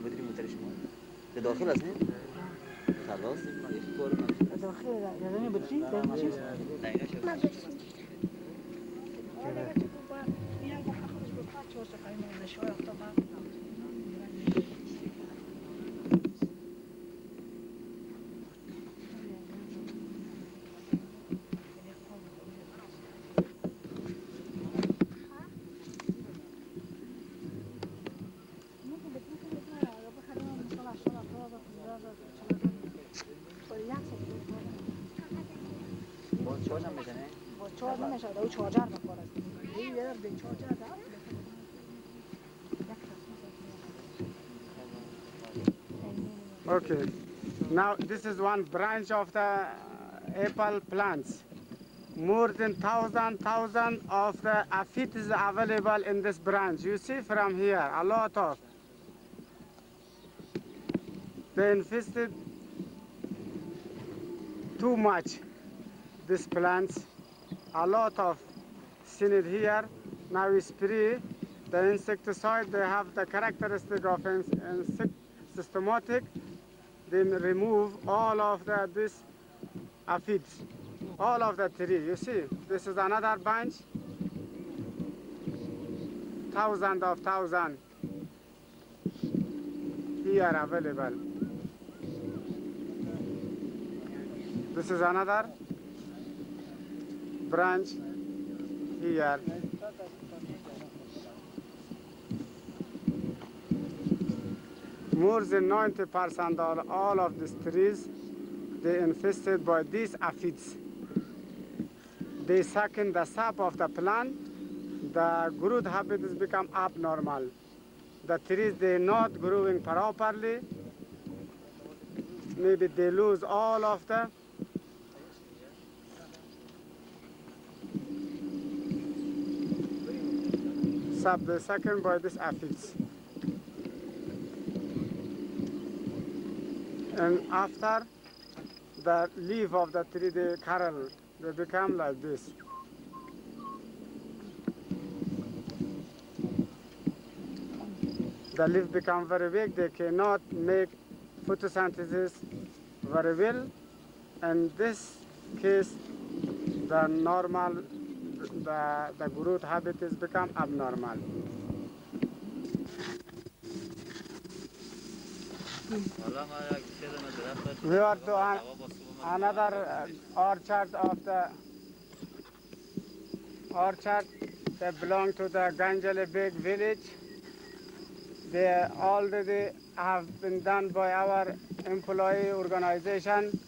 بدری موتر شما در داخل هست نه خلاص یه کار نمیشه داخل یعنی بدری در میشه نه اینا شد چارج نمیشه او چارجر بخوره Okay. Now this is one branch of the apple plants. More than thousand of the aphids is available in this branch. You see from here, a lot of. They infested too much, these plants. A lot of seen it here. Now we spray the insecticide. They have the characteristic of systematic. Then remove all of this aphids, all of the tree. You see, this is another bunch. Thousand here available. This is another branch here. More than 90% of all of these trees, they infested by these aphids. They suck in the sap of the plant. The growth habits become abnormal. The trees, they're not growing properly. Maybe they lose all of the sap. They suck in by these aphids. And after the leaf of the tree, they curl, they become like this. The leaf become very big, they cannot make photosynthesis very well. In this case, the normal, the growth habits become abnormal. We are to another orchard of the orchard. They belong to the Ganjali Big village. They already have been done by our employee organization.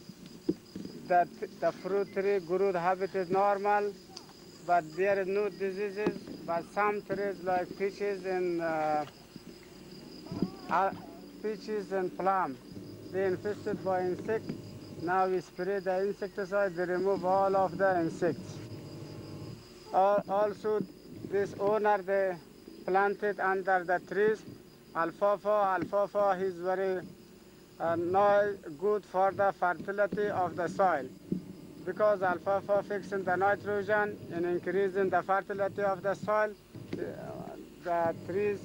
That the fruit tree growth habit is normal, but there is no diseases. But some trees like peaches and plum, they infested by insects. Now we spray the insecticide, they remove all of the insects. Also, this owner, they planted under the trees alfalfa. Alfalfa is very not good for the fertility of the soil, because alfalfa fixing the nitrogen and increasing the fertility of the soil. The trees,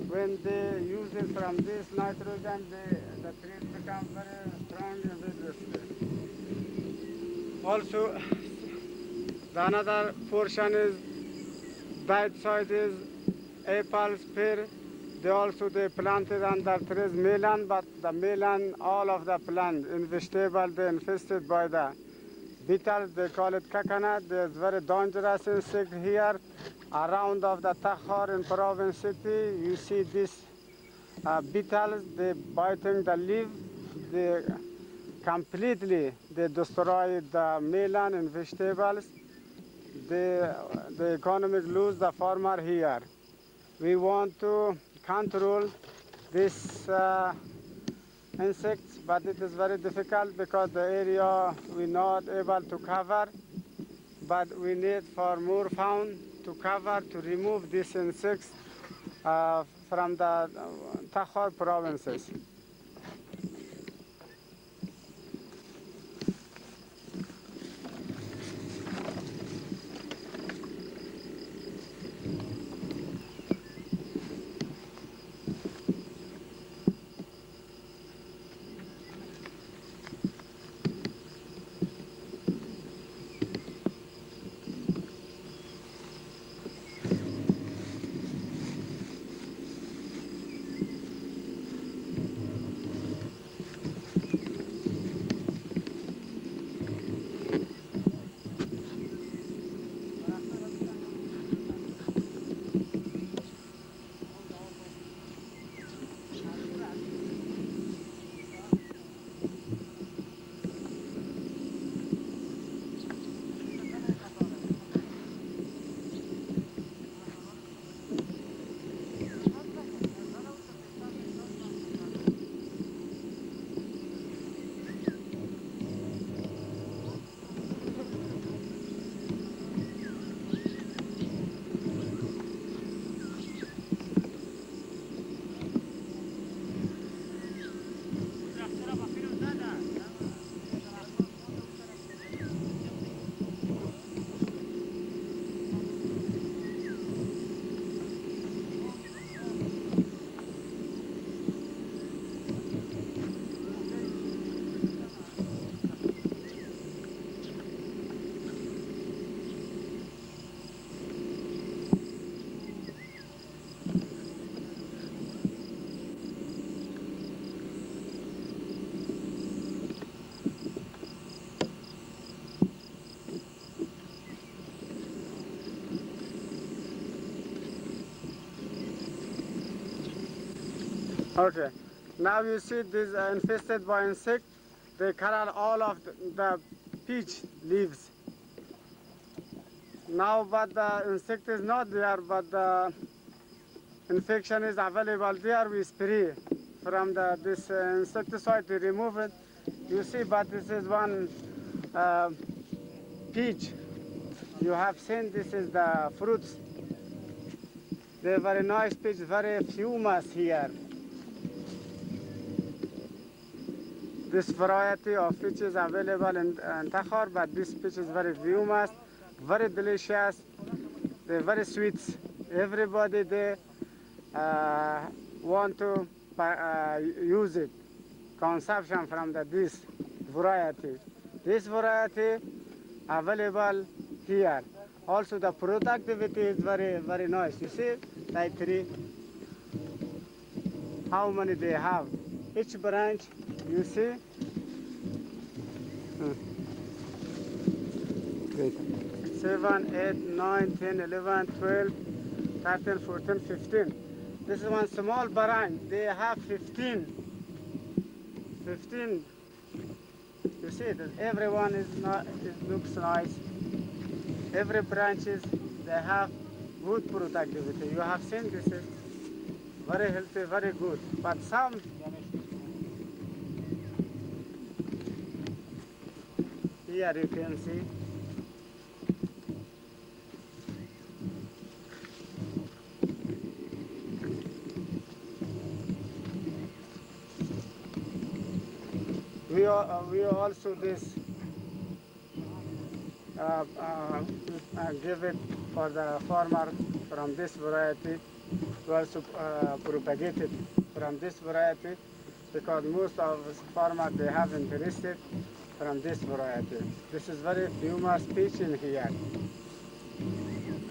when they use it from this nitrogen, the trees become very strong and vigorous. Also, the another portion is that side is apples, pear. They planted under trees melon, but the melon, all of the plant in vegetable, they infested by the beetles. They call it coconut. There's very dangerous insect here. Around of the Takhar in Province City, you see these beetles. They biting the leaf. They completely destroy the melon and vegetables. The economic lose the farmer here. We want to control these insects, but it is very difficult because the area we're not able to cover. But we need for more fund to cover, to remove these insects from the Takhar provinces. Okay. Now you see this infested by insect. They cut out all of the peach leaves. Now, but the insect is not there, but the infection is available there. We spray from this insecticide to remove it. You see, but this is one peach. You have seen this is the fruits. They're very nice peach, very fumous here. This variety of peach is available in Takhar, but this peach is very fumous, very delicious. They're very sweet. Everybody they want to use it. Consumption from this variety. This variety available here. Also the productivity is very nice. You see, like 3. How many they have? Each branch, you see. Great. 7, 8, 9, 10, 11, 12, 13, 14, 15. This is one small branch. They have 15. 15. You see that everyone is not. It looks nice. Every branches they have good productivity. You have seen this is very healthy, very good. But some here you can see. We also this give it for the farmer from this variety. We also propagate it from this variety because most of the farmers they have interested from this variety. This is very famous peach in here.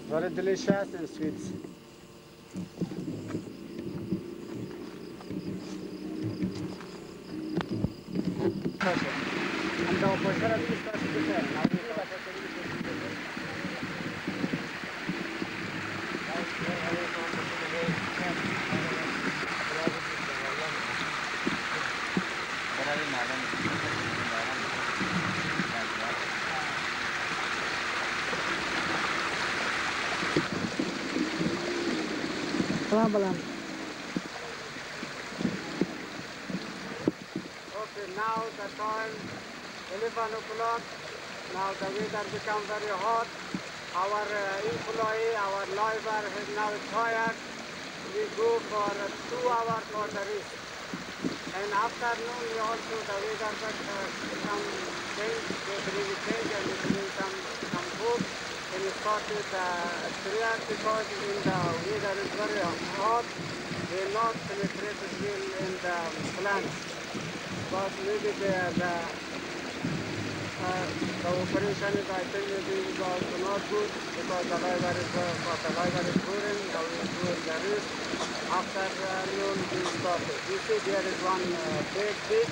Very delicious and sweet. Balan. Okay, now the time 11 o'clock. Now the weather become very hot. Our employee, our labor is now tired. We go for 2 hours for the rest. And afternoon we also the weather become change. They bring change and we bring some food. And we start with cereal because in the weather is very hot. They not penetrate well in the plants. But maybe the operation is, I think, maybe is also not good because the labor is boring. Now we do the rest. Afternoon we stop it. You see there is one big pit.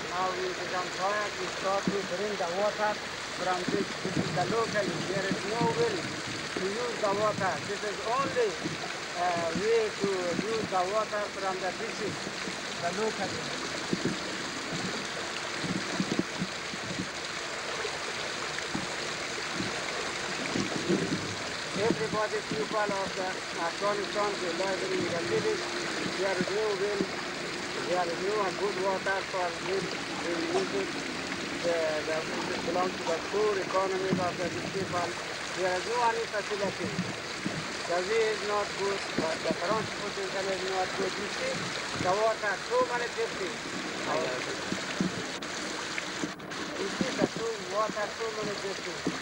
Now we become tired. We start to bring the water from this. This is the local. There is no will to use the water. This is only way to use the water from the beaches, the local. Everybody, people of the Afghanistan, they live in the village. There is no wind. There is no good water for wind. They use it. It belongs to the poor economy of the people. There is no any facility. The way is not good. The transportation is not good. You see, the water, so many people. You see the water, so many people.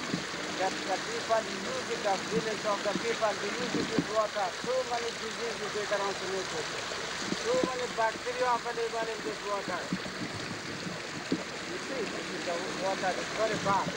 That the people use it, the village of the people, they use this water. So many diseases they transmit it. So many bacteria available in this water. You see, this is the water is very bad.